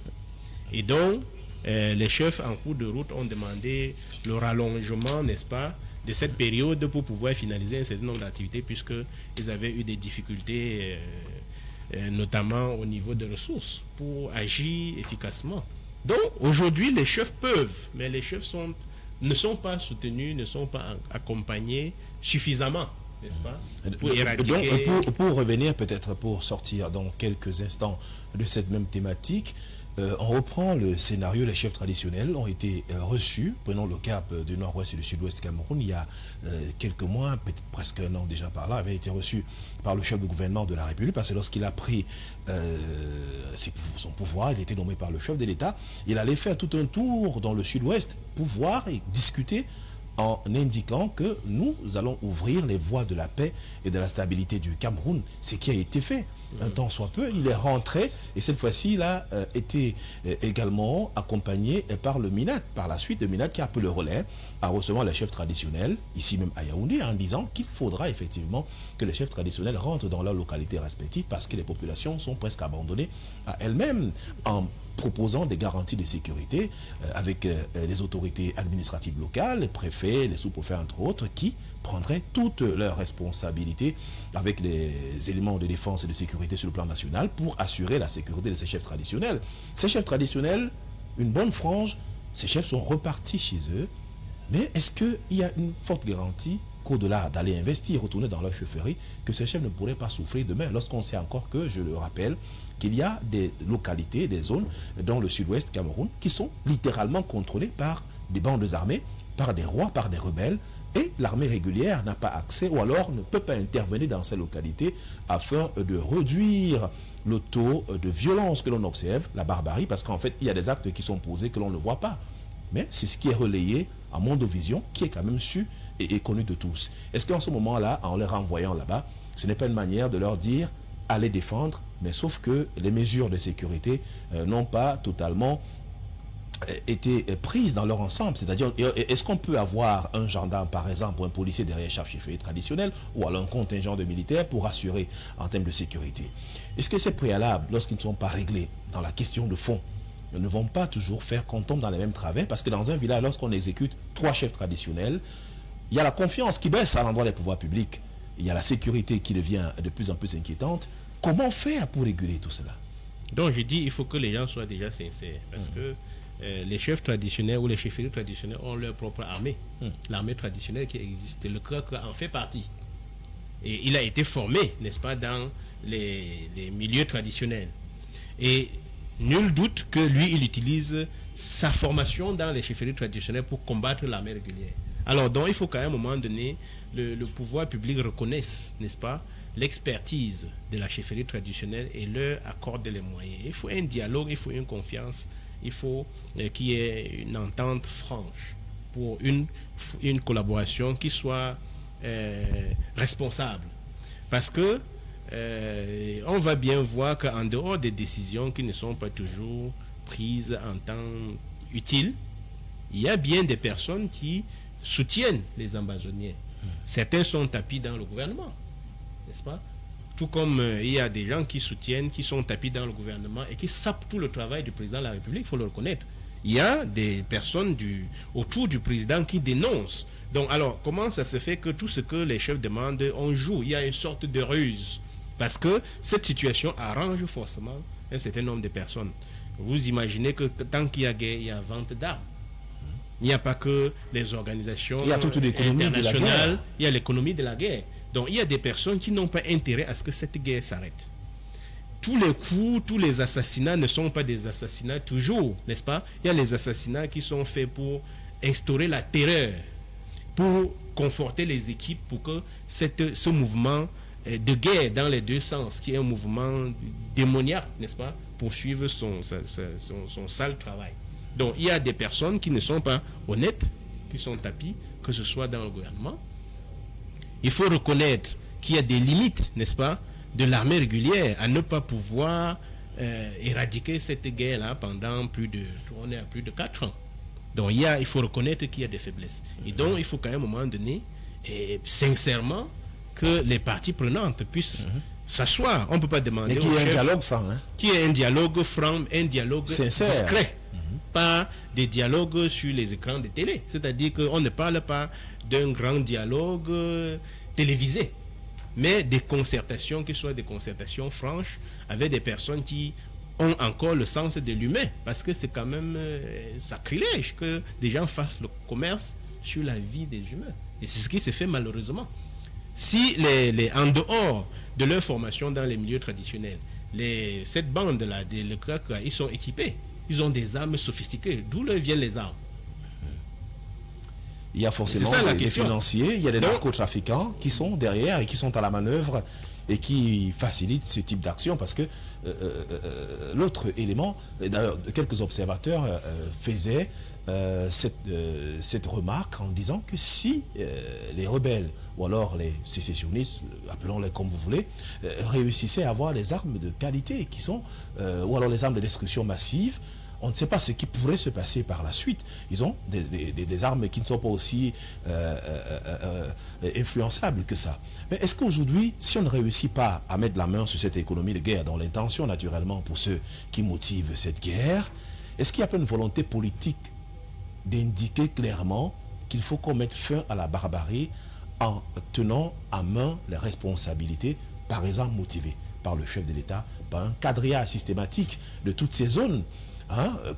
Et donc, les chefs en cours de route ont demandé le rallongement, n'est-ce pas, de cette période pour pouvoir finaliser un certain nombre d'activités, puisqu'ils avaient eu des difficultés, notamment au niveau des ressources, pour agir efficacement. Donc, aujourd'hui, les chefs peuvent, mais les chefs ne sont pas soutenus, ne sont pas accompagnés suffisamment, n'est-ce pas, pour éradiquer... Donc, pour revenir, peut-être pour sortir dans quelques instants de cette même thématique, on reprend le scénario. Les chefs traditionnels ont été reçus, prenons le cap du nord-ouest et du sud-ouest Cameroun, il y a quelques mois, presque un an déjà par là, avait été reçu par le chef du gouvernement de la République, parce que lorsqu'il a pris son pouvoir, il était nommé par le chef de l'État, il allait faire tout un tour dans le sud-ouest pour voir et discuter en indiquant que nous allons ouvrir les voies de la paix et de la stabilité du Cameroun, ce qui a été fait. Un temps soit peu, il est rentré, et cette fois-ci, il a été également accompagné par le MINAT, par la suite, le MINAT qui a pris le relais à recevoir les chefs traditionnels, ici même à Yaoundé, en disant qu'il faudra effectivement que les chefs traditionnels rentrent dans leurs localités respectives, parce que les populations sont presque abandonnées à elles-mêmes, en proposant des garanties de sécurité avec les autorités administratives locales, les préfets, les sous-préfets entre autres, qui prendraient toutes leurs responsabilités avec les éléments de défense et de sécurité sur le plan national pour assurer la sécurité de ces chefs traditionnels. Ces chefs traditionnels, une bonne frange, ces chefs sont repartis chez eux, mais est-ce qu'il y a une forte garantie qu'au-delà d'aller investir, retourner dans leur chefferie, que ces chefs ne pourraient pas souffrir demain, lorsqu'on sait encore que, je le rappelle, qu'il y a des localités, des zones dans le sud-ouest Cameroun qui sont littéralement contrôlées par des bandes armées, par des rois, par des rebelles, et l'armée régulière n'a pas accès ou alors ne peut pas intervenir dans ces localités afin de réduire le taux de violence que l'on observe, la barbarie, parce qu'en fait, il y a des actes qui sont posés que l'on ne voit pas. Mais c'est ce qui est relayé à Mondovision, qui est quand même su et connu de tous. Est-ce qu'en ce moment-là, en les renvoyant là-bas, ce n'est pas une manière de leur dire « allez défendre », mais sauf que les mesures de sécurité n'ont pas totalement été prises dans leur ensemble. C'est-à-dire, est-ce qu'on peut avoir un gendarme, par exemple, ou un policier derrière chaque chefferie traditionnelle, ou alors un contingent de militaires pour assurer en termes de sécurité? Est-ce que ces préalables, lorsqu'ils ne sont pas réglés dans la question de fond, ne vont pas toujours faire qu'on tombe dans les mêmes travers? Parce que dans un village, lorsqu'on exécute 3 chefs traditionnels, il y a la confiance qui baisse à l'endroit des pouvoirs publics. Il y a la sécurité qui devient de plus en plus inquiétante. Comment faire pour réguler tout cela? Donc je dis, il faut que les gens soient déjà sincères. Parce que les chefs traditionnels ou les chefferies traditionnelles ont leur propre armée. L'armée traditionnelle qui existe. Le CREC en fait partie. Et il a été formé, n'est-ce pas, dans les milieux traditionnels. Et nul doute que lui, il utilise sa formation dans les chefferies traditionnelles pour combattre l'armée régulière. Alors, donc, il faut qu'à un moment donné, le pouvoir public reconnaisse, n'est-ce pas, l'expertise de la chefferie traditionnelle et leur accorde les moyens. Il faut un dialogue, il faut une confiance, il faut qu'il y ait une entente franche pour une collaboration qui soit responsable. Parce que on va bien voir qu'en dehors des décisions qui ne sont pas toujours prises en temps utile, il y a bien des personnes qui soutiennent les ambazoniens. Certains sont tapis dans le gouvernement, n'est-ce pas? Tout comme il y a des gens qui soutiennent, qui sont tapis dans le gouvernement et qui sapent tout le travail du président de la République, il faut le reconnaître. Il y a des personnes autour du président qui dénoncent. Donc alors, comment ça se fait que tout ce que les chefs demandent, on joue? Il y a une sorte de ruse. Parce que cette situation arrange forcément un certain nombre de personnes. Vous imaginez que tant qu'il y a guerre, il y a vente d'armes. Il n'y a pas que les organisations internationales, il y a l'économie de la guerre. Donc il y a des personnes qui n'ont pas intérêt à ce que cette guerre s'arrête. Tous les coups, tous les assassinats ne sont pas des assassinats toujours, n'est-ce pas? Il y a les assassinats qui sont faits pour instaurer la terreur, pour conforter les équipes, pour que ce mouvement de guerre dans les deux sens, qui est un mouvement démoniaque, n'est-ce pas, poursuive son sale travail. Donc il y a des personnes qui ne sont pas honnêtes, qui sont tapis, que ce soit dans le gouvernement. Il faut reconnaître qu'il y a des limites, n'est-ce pas, de l'armée régulière à ne pas pouvoir éradiquer cette guerre-là pendant on est à plus de 4 ans. Donc il faut reconnaître qu'il y a des faiblesses. Et donc il faut qu'à un moment donné, sincèrement, que les parties prenantes puissent s'asseoir. On ne peut pas demander et qu'il y ait un dialogue franc. Qu'il y ait un dialogue franc, un dialogue sincère, discret. Pas des dialogues sur les écrans de télé. C'est-à-dire qu'on ne parle pas d'un grand dialogue télévisé, mais des concertations qui soient des concertations franches avec des personnes qui ont encore le sens de l'humain. Parce que c'est quand même sacrilège que des gens fassent le commerce sur la vie des humains. Et c'est ce qui se fait malheureusement. Si en dehors de leur formation dans les milieux traditionnels, cette bande-là, le CREC, ils sont équipés. Ils ont des armes sophistiquées. D'où leur viennent les armes? Il y a forcément des financiers, il y a des narcotrafiquants qui sont derrière et qui sont à la manœuvre et qui facilitent ce type d'action, parce que l'autre élément, d'ailleurs quelques observateurs faisaient cette remarque en disant que si les rebelles ou alors les sécessionnistes, appelons-les comme vous voulez, réussissaient à avoir des armes de qualité qui sont, ou alors les armes de destruction massive, on ne sait pas ce qui pourrait se passer par la suite. Ils ont des armes qui ne sont pas aussi influençables que ça. Mais est-ce qu'aujourd'hui, si on ne réussit pas à mettre la main sur cette économie de guerre, dont l'intention naturellement pour ceux qui motivent cette guerre, est-ce qu'il n'y a pas une volonté politique d'indiquer clairement qu'il faut qu'on mette fin à la barbarie en tenant à main les responsabilités, par exemple motivées par le chef de l'État, par un quadrillage systématique de toutes ces zones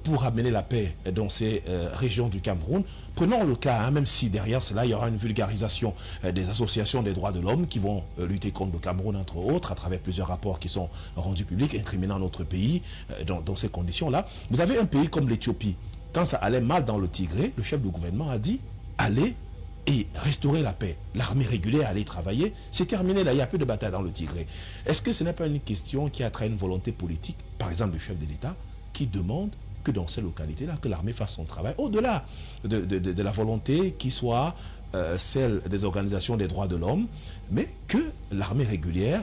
pour amener la paix dans ces régions du Cameroun. Prenons le cas, même si derrière cela, il y aura une vulgarisation des associations des droits de l'homme qui vont lutter contre le Cameroun, entre autres, à travers plusieurs rapports qui sont rendus publics, incriminant notre pays dans ces conditions-là. Vous avez un pays comme l'Éthiopie. Quand ça allait mal dans le Tigré, le chef du gouvernement a dit « allez et restaurer la paix ». L'armée régulière allait travailler. C'est terminé là, il n'y a plus de bataille dans le Tigré. Est-ce que ce n'est pas une question qui a trait à une volonté politique, par exemple du chef de l'État, qui demande que dans ces localités-là, que l'armée fasse son travail, au-delà de la volonté qui soit celle des organisations des droits de l'homme, mais que l'armée régulière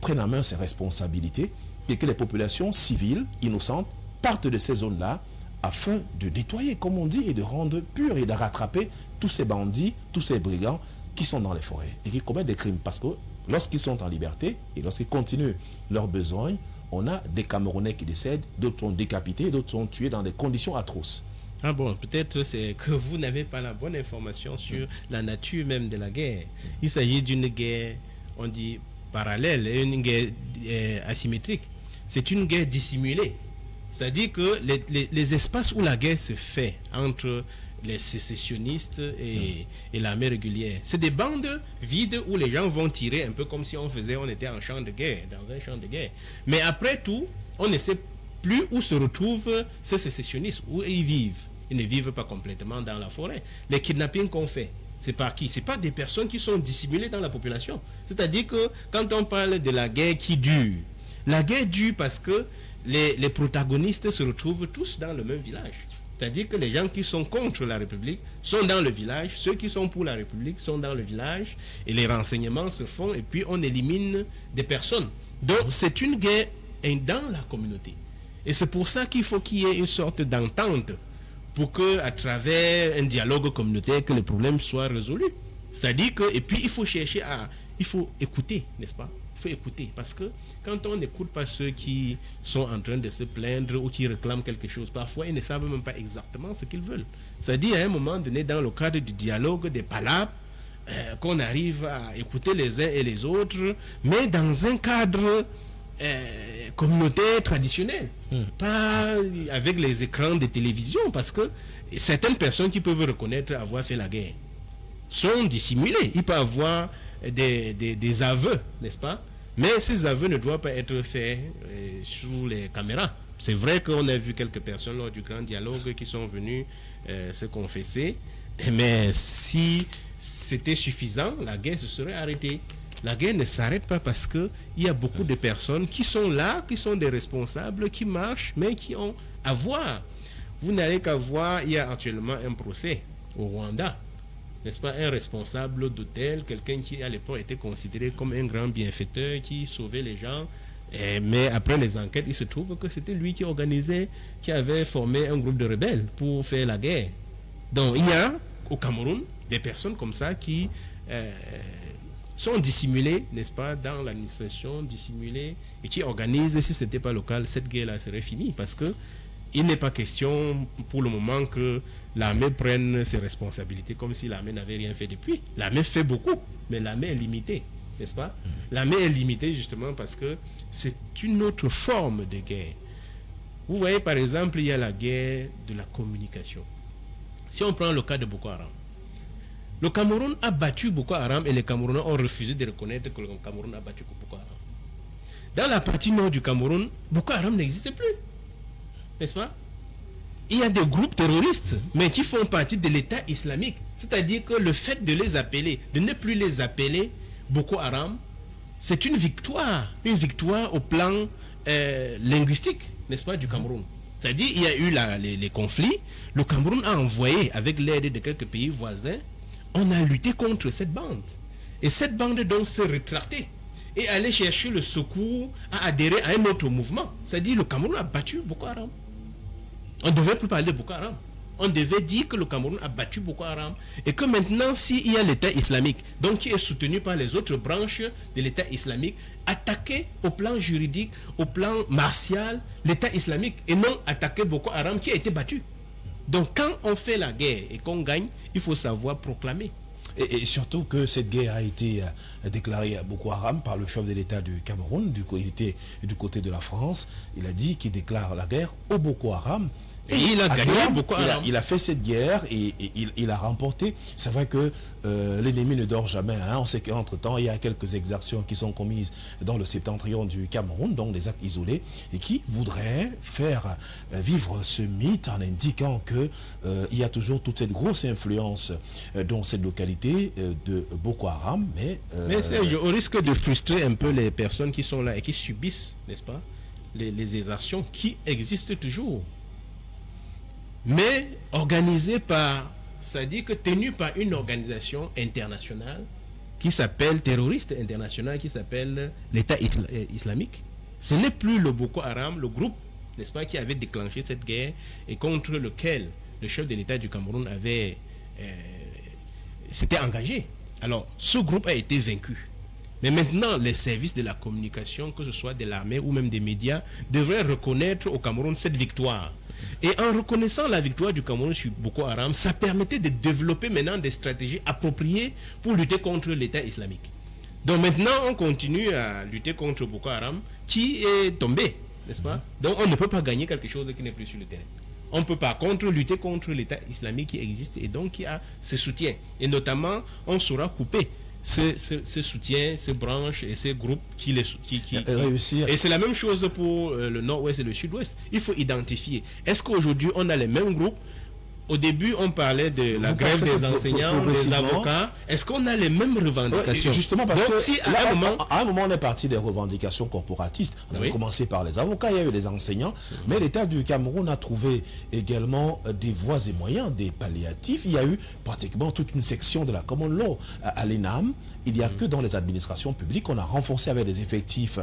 prenne en main ses responsabilités et que les populations civiles, innocentes, partent de ces zones-là afin de nettoyer, comme on dit, et de rendre pur et de rattraper tous ces bandits, tous ces brigands qui sont dans les forêts et qui commettent des crimes. Parce que lorsqu'ils sont en liberté et lorsqu'ils continuent leurs besoins, on a des Camerounais qui décèdent, d'autres sont décapités, d'autres sont tués dans des conditions atroces. Ah bon, peut-être c'est que vous n'avez pas la bonne information sur la nature même de la guerre. Il s'agit d'une guerre, on dit, parallèle, une guerre asymétrique. C'est une guerre dissimulée. C'est-à-dire que les espaces où la guerre se fait entre les sécessionnistes et l'armée régulière, c'est des bandes vides où les gens vont tirer un peu comme si on était en champ de guerre, dans un champ de guerre. Mais après tout, on ne sait plus où se retrouvent ces sécessionnistes, où ils vivent. Ils ne vivent pas complètement dans la forêt. Les kidnappings qu'on fait, c'est par qui? C'est pas des personnes qui sont dissimulées dans la population. C'est-à-dire que quand on parle de la guerre qui dure, la guerre dure parce que les protagonistes se retrouvent tous dans le même village. C'est-à-dire que les gens qui sont contre la République sont dans le village, ceux qui sont pour la République sont dans le village, et les renseignements se font, et puis on élimine des personnes. Donc c'est une guerre dans la communauté. Et c'est pour ça qu'il faut qu'il y ait une sorte d'entente, pour qu'à travers un dialogue communautaire, que les problèmes soient résolus. C'est-à-dire que, et puis il faut chercher il faut écouter, n'est-ce pas? Il faut écouter, parce que quand on n'écoute pas ceux qui sont en train de se plaindre ou qui réclament quelque chose, parfois ils ne savent même pas exactement ce qu'ils veulent. C'est-à-dire à un moment donné, dans le cadre du dialogue, des palabres, qu'on arrive à écouter les uns et les autres, mais dans un cadre communautaire traditionnel, pas avec les écrans de télévision, parce que certaines personnes qui peuvent reconnaître avoir fait la guerre sont dissimulées. Il peut avoir des aveux, n'est-ce pas? Mais ces aveux ne doivent pas être faits sous les caméras. C'est vrai qu'on a vu quelques personnes lors du grand dialogue qui sont venues se confesser, mais si c'était suffisant, la guerre se serait arrêtée. La guerre ne s'arrête pas parce qu'il y a beaucoup de personnes qui sont là, qui sont des responsables, qui marchent, mais qui ont à voir. Vous n'allez qu'à voir, il y a actuellement un procès au Rwanda. N'est-ce pas, un responsable d'hôtel, quelqu'un qui à l'époque était considéré comme un grand bienfaiteur, qui sauvait les gens, mais après les enquêtes, il se trouve que c'était lui qui organisait, qui avait formé un groupe de rebelles pour faire la guerre. Donc il y a au Cameroun des personnes comme ça qui sont dissimulées, n'est-ce pas, dans l'administration, dissimulées, et qui organisent, si ce n'était pas local, cette guerre-là serait finie, parce que il n'est pas question pour le moment que l'armée prenne ses responsabilités comme si l'armée n'avait rien fait depuis. L'armée fait beaucoup, mais l'armée est limitée, n'est-ce pas? L'armée est limitée justement parce que c'est une autre forme de guerre. Vous voyez, par exemple, il y a la guerre de la communication. Si on prend le cas de Boko Haram, le Cameroun a battu Boko Haram et les Camerounais ont refusé de reconnaître que le Cameroun a battu Boko Haram. Dans la partie nord du Cameroun, Boko Haram n'existe plus. N'est-ce pas? Il y a des groupes terroristes, mais qui font partie de l'État islamique. C'est-à-dire que le fait de les appeler, de ne plus les appeler Boko Haram, c'est une victoire au plan linguistique, n'est-ce pas, du Cameroun. C'est-à-dire il y a eu les conflits, le Cameroun a envoyé, avec l'aide de quelques pays voisins, on a lutté contre cette bande. Et cette bande donc s'est rétractée et aller chercher le secours à adhérer à un autre mouvement. C'est-à-dire le Cameroun a battu Boko Haram. On ne devait plus parler de Boko Haram. On devait dire que le Cameroun a battu Boko Haram et que maintenant, s'il y a l'État islamique, donc qui est soutenu par les autres branches de l'État islamique, attaquer au plan juridique, au plan martial, l'État islamique et non attaquer Boko Haram qui a été battu. Donc quand on fait la guerre et qu'on gagne, il faut savoir proclamer. Et surtout que cette guerre a été déclarée à Boko Haram par le chef de l'État du Cameroun, il était du côté de la France. Il a dit qu'il déclare la guerre au Boko Haram. Et il a gagné Boko Haram. Il a fait cette guerre et il a remporté. C'est vrai que l'ennemi ne dort jamais. Hein. On sait qu'entre-temps, il y a quelques exactions qui sont commises dans le septentrion du Cameroun, donc des actes isolés, et qui voudraient faire vivre ce mythe en indiquant qu'il y a toujours toute cette grosse influence dans cette localité de Boko Haram. Mais au risque de frustrer un peu les personnes qui sont là et qui subissent, n'est-ce pas, les exactions qui existent toujours. Mais organisé par, c'est-à-dire que tenu par une organisation internationale qui s'appelle terroriste international, qui s'appelle l'État islamique. Ce n'est plus le Boko Haram, le groupe, n'est-ce pas, qui avait déclenché cette guerre et contre lequel le chef de l'État du Cameroun s'était engagé. Alors, ce groupe a été vaincu. Mais maintenant, les services de la communication, que ce soit de l'armée ou même des médias, devraient reconnaître au Cameroun cette victoire. Et en reconnaissant la victoire du Cameroun sur Boko Haram, ça permettait de développer maintenant des stratégies appropriées pour lutter contre l'État islamique. Donc maintenant, on continue à lutter contre Boko Haram, qui est tombé, n'est-ce pas? Donc on ne peut pas gagner quelque chose qui n'est plus sur le terrain. On peut par contre lutter contre l'État islamique qui existe et donc qui a ses soutiens. Et notamment, on saura couper ce soutien, ces branches et ces groupes qui réussir. Et c'est la même chose pour le nord-ouest et le sud-ouest. Il faut identifier. Est-ce qu'aujourd'hui on a les mêmes groupes? Au début, on parlait de la grève des enseignants, des avocats. Est-ce qu'on a les mêmes revendications? Justement, parce donc, que si à un moment, on est parti des revendications corporatistes. On avait commencé par les avocats, il y a eu les enseignants. Mais l'État du Cameroun a trouvé également des voies et moyens, des palliatifs. Il y a eu pratiquement toute une section de la common law à l'ENAM. Il n'y a que dans les administrations publiques qu'on a renforcé avec des effectifs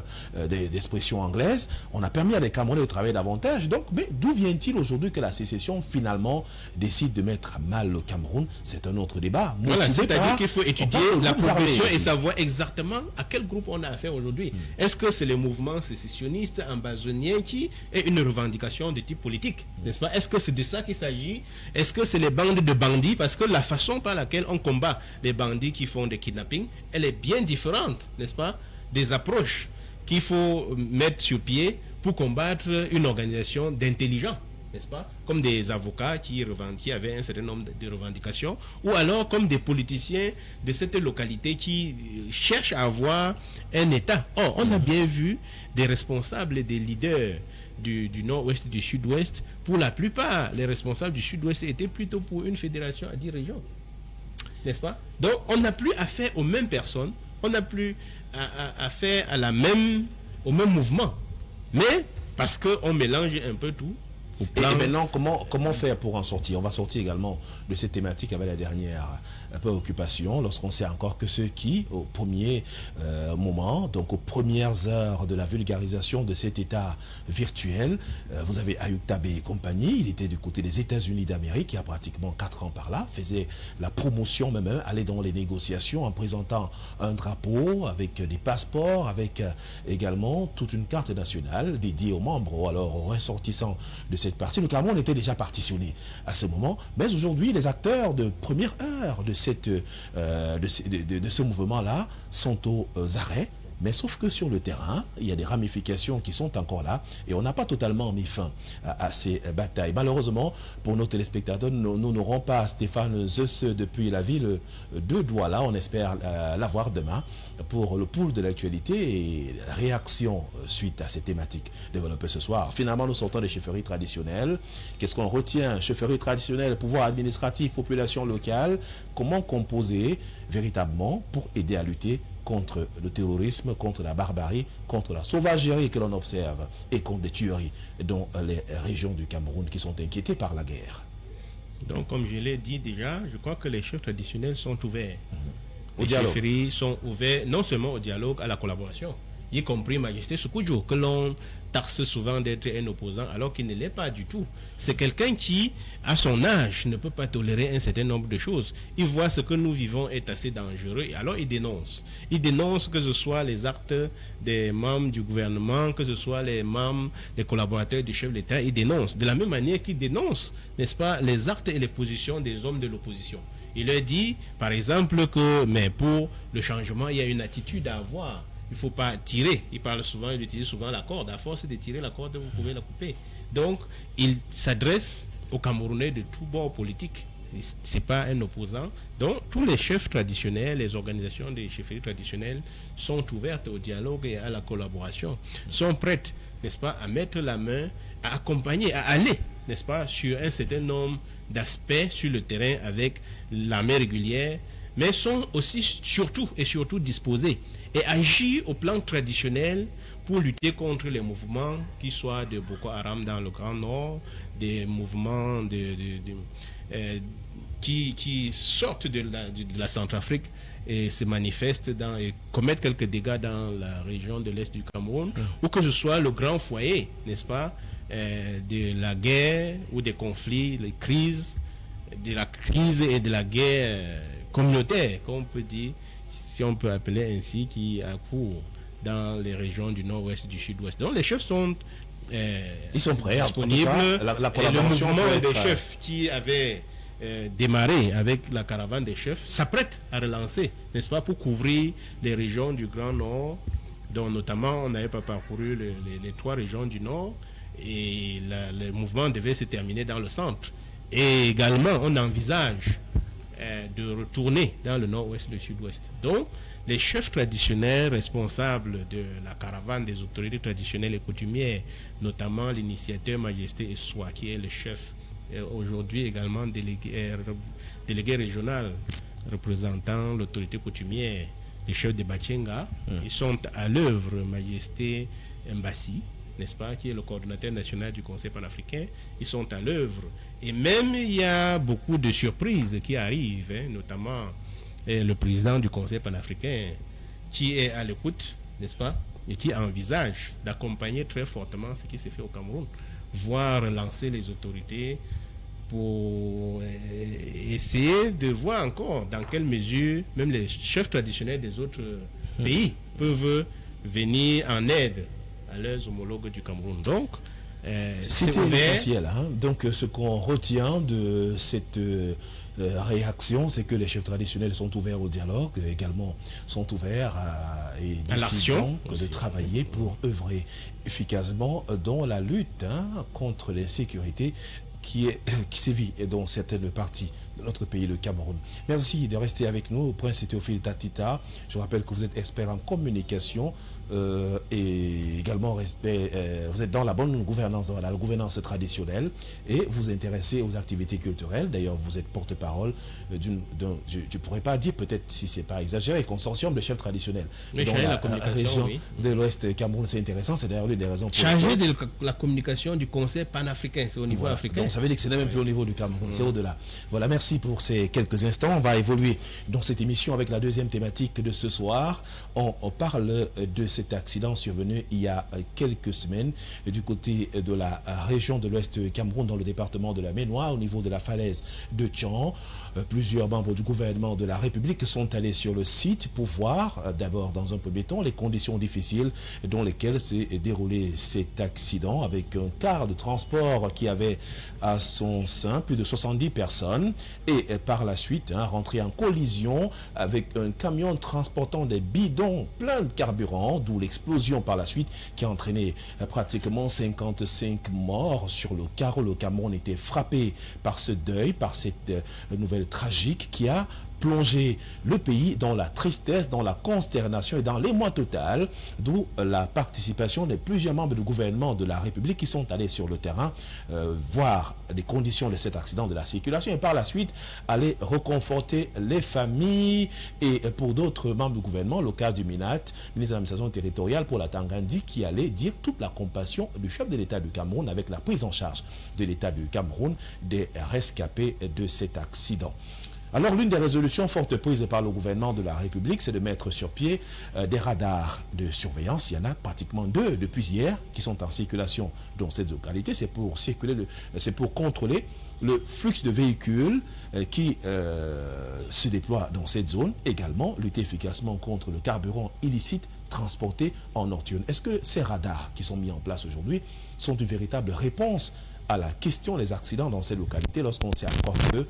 d'expression anglaise. On a permis à les Camerounais de travailler davantage. Donc, mais d'où vient-il aujourd'hui que la sécession, finalement, décide de mettre à mal le Cameroun? C'est un autre débat. Voilà, c'est-à-dire qu'il faut étudier la progression et savoir exactement à quel groupe on a affaire aujourd'hui. Est-ce que c'est le mouvement sécessionniste ambazonien qui est une revendication de type politique, n'est-ce pas? Est-ce que c'est de ça qu'il s'agit? Est-ce que c'est les bandes de bandits? Parce que la façon par laquelle on combat les bandits qui font des kidnappings, elle est bien différente, n'est-ce pas, des approches qu'il faut mettre sur pied pour combattre une organisation d'intelligents, n'est-ce pas, comme des avocats qui avaient un certain nombre de revendications, ou alors comme des politiciens de cette localité qui cherchent à avoir un État. Or, on a bien vu des responsables et des leaders du nord-ouest et du sud-ouest. Pour la plupart, les responsables du sud-ouest étaient plutôt pour une fédération à 10 régions. N'est-ce pas? Donc, on n'a plus affaire aux mêmes personnes, on n'a plus affaire au même mouvement. Mais, parce qu'on mélange un peu tout. Et maintenant, comment faire pour en sortir? On va sortir également de cette thématique avec la dernière préoccupation, lorsqu'on sait encore que ceux qui, au premier moment, donc aux premières heures de la vulgarisation de cet état virtuel, vous avez Ayoub Tabé et compagnie, il était du côté des États-Unis d'Amérique, il y a pratiquement 4 ans par là, faisait la promotion même, allait dans les négociations en présentant un drapeau avec des passeports, avec également toute une carte nationale dédiée aux membres, ou alors aux ressortissants de cette partie. Le Cameroun était déjà partitionné à ce moment, mais aujourd'hui, les acteurs de première heure de ce mouvement-là sont aux arrêts. Mais sauf que sur le terrain, il y a des ramifications qui sont encore là et on n'a pas totalement mis fin à ces batailles. Malheureusement, pour nos téléspectateurs, nous n'aurons pas Stéphane Zeus depuis la ville de Douala. On espère l'avoir demain pour le pool de l'actualité et réaction suite à ces thématiques développées ce soir. Finalement, nous sortons des chefferies traditionnelles. Qu'est-ce qu'on retient? Chefferie traditionnelle, pouvoir administratif, population locale. Comment composer véritablement pour aider à lutter contre le terrorisme, contre la barbarie, contre la sauvagerie que l'on observe et contre les tueries dans les régions du Cameroun qui sont inquiétées par la guerre. Donc, comme je l'ai dit déjà, je crois que les chefs traditionnels sont ouverts. Au Les dialogue. chefferies sont ouverts non seulement au dialogue, à la collaboration. y compris Majesté Soukoudjo, que l'on taxe souvent d'être un opposant alors qu'il ne l'est pas du tout. C'est quelqu'un qui, à son âge, ne peut pas tolérer un certain nombre de choses. Il voit ce que nous vivons est assez dangereux et alors il dénonce. Il dénonce que ce soit les actes des membres du gouvernement, que ce soit les membres, les collaborateurs du chef de l'État, il dénonce. De la même manière qu'il dénonce, n'est-ce pas, les actes et les positions des hommes de l'opposition. Il leur dit, par exemple, que mais pour le changement, il y a une attitude à avoir. Il ne faut pas tirer. Il parle souvent, il utilise souvent la corde. À force de tirer la corde, vous pouvez la couper. Donc, il s'adresse aux Camerounais de tous bords politiques. Ce n'est pas un opposant. Donc, tous les chefs traditionnels, les organisations des chefferies traditionnelles sont ouvertes au dialogue et à la collaboration, sont prêtes, n'est-ce pas, à mettre la main, à accompagner, à aller, n'est-ce pas, sur un certain nombre d'aspects sur le terrain avec l'armée régulière, mais sont aussi surtout disposés et agir au plan traditionnel pour lutter contre les mouvements qui soient de Boko Haram dans le Grand Nord, des mouvements qui sortent de la Centrafrique et se manifestent et commettent quelques dégâts dans la région de l'Est du Cameroun, ou que ce soit le grand foyer, n'est-ce pas, de la guerre ou des conflits, les crises, de la crise et de la guerre communautaire, qu'on peut dire, si on peut appeler ainsi, qui a cours dans les régions du nord-ouest, du sud-ouest. Donc les chefs sont ils sont prêts, disponibles. En tout cas, la collaboration et le mouvement des chefs qui avait démarré avec la caravane des chefs s'apprête à relancer, n'est-ce pas, pour couvrir les régions du Grand Nord, dont notamment on n'avait pas parcouru les 3 régions du Nord, et le mouvement devait se terminer dans le centre. Et également, on envisage de retourner dans le nord-ouest et le sud-ouest. Donc, les chefs traditionnels responsables de la caravane des autorités traditionnelles et coutumières, notamment l'initiateur Majesté Essoua, qui est le chef, aujourd'hui également délégué régional représentant l'autorité coutumière, les chefs de Bachenga, ils sont à l'œuvre. Majesté Mbassi, n'est-ce pas, qui est le coordonnateur national du Conseil panafricain, ils sont à l'œuvre. Et même, il y a beaucoup de surprises qui arrivent, notamment le président du Conseil panafricain, qui est à l'écoute, n'est-ce pas, et qui envisage d'accompagner très fortement ce qui s'est fait au Cameroun, voire lancer les autorités pour essayer de voir encore dans quelle mesure même les chefs traditionnels des autres pays peuvent venir en aide à leurs homologues du Cameroun. Donc, c'était essentiel. Hein? Donc, ce qu'on retient de cette réaction, c'est que les chefs traditionnels sont ouverts au dialogue, également sont ouverts à l'action, de travailler pour œuvrer efficacement dans la lutte contre l'insécurité qui sévit dans certaines parties de notre pays, le Cameroun. Merci de rester avec nous, Prince Théophile Tatita. Je rappelle que vous êtes expert en communication et également vous êtes dans la bonne gouvernance, dans la gouvernance traditionnelle, et vous intéressez aux activités culturelles. D'ailleurs, vous êtes porte-parole je ne pourrais pas dire, peut-être si c'est pas exagéré, consortium de chefs traditionnels. Mais dans la région de l'Ouest Cameroun, c'est intéressant, c'est d'ailleurs l'une des raisons pour chargé de la communication du Conseil panafricain, c'est au niveau africain. Donc ça veut dire que c'est même plus au niveau du Cameroun, c'est au-delà. Voilà, merci pour ces quelques instants. On va évoluer dans cette émission avec la deuxième thématique de ce soir. On parle de cet accident survenu il y a quelques semaines du côté de la région de l'Ouest Cameroun, dans le département de la Ménois, au niveau de la falaise de Tchan. Plusieurs membres du gouvernement de la République sont allés sur le site pour voir, d'abord dans un premier temps, les conditions difficiles dans lesquelles s'est déroulé cet accident, avec un car de transport qui avait à son sein plus de 70 personnes et par la suite rentré en collision avec un camion transportant des bidons pleins de carburant, d'où l'explosion par la suite qui a entraîné pratiquement 55 morts sur le carreau. Le Cameroun était frappé par ce deuil, par cette nouvelle tragique qui a plongé le pays dans la tristesse, dans la consternation et dans l'émoi total, d'où la participation de plusieurs membres du gouvernement de la République qui sont allés sur le terrain voir les conditions de cet accident de la circulation et par la suite aller reconforter les familles. Et pour d'autres membres du gouvernement, le cas du MINAT, ministre de l'administration territoriale pour la Tangandi, qui allait dire toute la compassion du chef de l'État du Cameroun avec la prise en charge de l'État du Cameroun des rescapés de cet accident. Alors, l'une des résolutions fortes prises par le gouvernement de la République, c'est de mettre sur pied des radars de surveillance. Il y en a pratiquement 2 depuis hier qui sont en circulation dans cette localité. C'est pour contrôler le flux de véhicules qui se déploient dans cette zone. Également, lutter efficacement contre le carburant illicite transporté en nocturne. Est-ce que ces radars qui sont mis en place aujourd'hui sont une véritable réponse à la question des accidents dans ces localités lorsqu'on sait encore que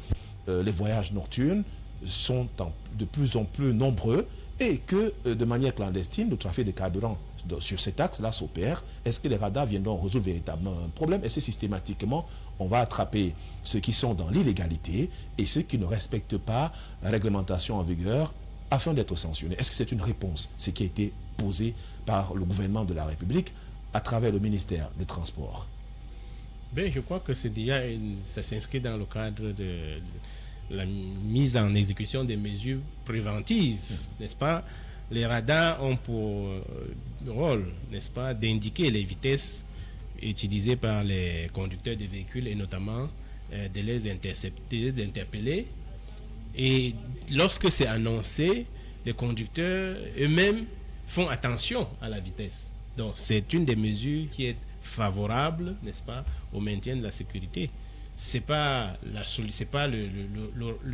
les voyages nocturnes sont de plus en plus nombreux et que de manière clandestine, le trafic de carburant sur cet axe-là s'opère? Est-ce que les radars viendront résoudre véritablement un problème? Est-ce que systématiquement, on va attraper ceux qui sont dans l'illégalité et ceux qui ne respectent pas la réglementation en vigueur afin d'être sanctionnés? Est-ce que c'est une réponse, ce qui a été posé par le gouvernement de la République à travers le ministère des Transports? Ben, je crois que c'est déjà ça s'inscrit dans le cadre de la mise en exécution des mesures préventives, n'est-ce pas? Les radars ont pour rôle, n'est-ce pas, d'indiquer les vitesses utilisées par les conducteurs des véhicules et notamment de les intercepter, d'interpeller. Et lorsque c'est annoncé, les conducteurs eux-mêmes font attention à la vitesse. Donc c'est une des mesures qui est favorable, n'est-ce pas, au maintien de la sécurité. C'est pas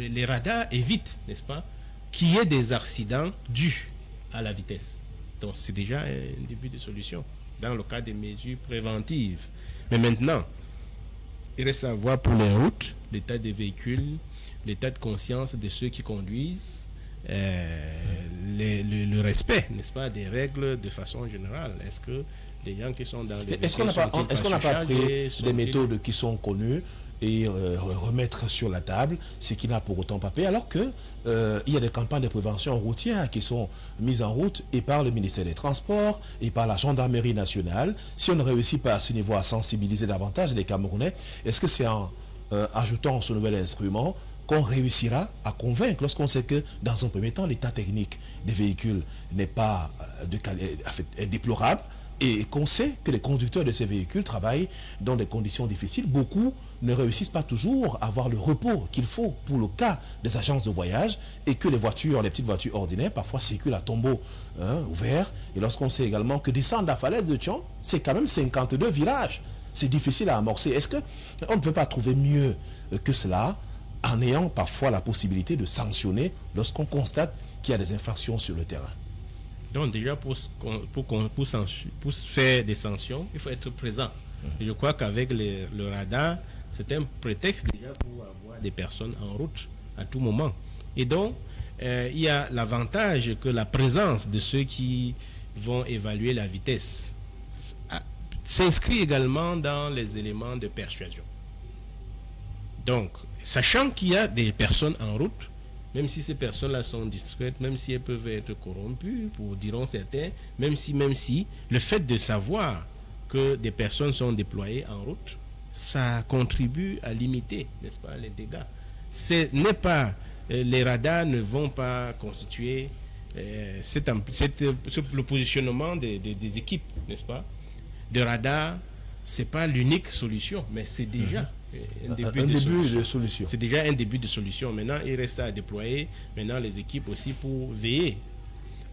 les radars évitent, n'est-ce pas, qu'il y ait des accidents dus à la vitesse. Donc c'est déjà un début de solution dans le cas des mesures préventives. Mais maintenant, il reste à voir pour les routes, l'état des véhicules, l'état de conscience de ceux qui conduisent, le respect, n'est-ce pas, des règles de façon générale. Est-ce que les gens qui sont dans les Est-ce qu'on n'a pas pris des méthodes qui sont connues et remettre sur la table ce qui n'a pour autant pas payé, alors que il y a des campagnes de prévention routière qui sont mises en route et par le ministère des Transports et par la Gendarmerie nationale? Si on ne réussit pas à ce niveau à sensibiliser davantage les Camerounais, est-ce que c'est en ajoutant ce nouvel instrument qu'on réussira à convaincre, lorsqu'on sait que dans un premier temps l'état technique des véhicules n'est pas est déplorable et qu'on sait que les conducteurs de ces véhicules travaillent dans des conditions difficiles? Beaucoup ne réussissent pas toujours à avoir le repos qu'il faut pour le cas des agences de voyage et que les petites voitures ordinaires parfois circulent à tombeau ouvert. Et lorsqu'on sait également que descendre la falaise de Tchon, c'est quand même 52 virages. C'est difficile à amorcer. Est-ce qu'on ne peut pas trouver mieux que cela en ayant parfois la possibilité de sanctionner lorsqu'on constate qu'il y a des infractions sur le terrain? Donc déjà, pour faire des sanctions, il faut être présent. Et je crois qu'avec le radar, c'est un prétexte déjà pour avoir des personnes en route à tout moment. Et donc, il y a l'avantage que la présence de ceux qui vont évaluer la vitesse s'inscrit également dans les éléments de persuasion. Donc, sachant qu'il y a des personnes en route, même si ces personnes-là sont discrètes, même si elles peuvent être corrompues, diront certains, même si le fait de savoir que des personnes sont déployées en route, ça contribue à limiter, n'est-ce pas, les dégâts. Les radars ne vont pas constituer le positionnement des équipes, n'est-ce pas, de radars. C'est pas l'unique solution, mais c'est déjà un début de solution. C'est déjà un début de solution. Maintenant, il reste à déployer les équipes aussi pour veiller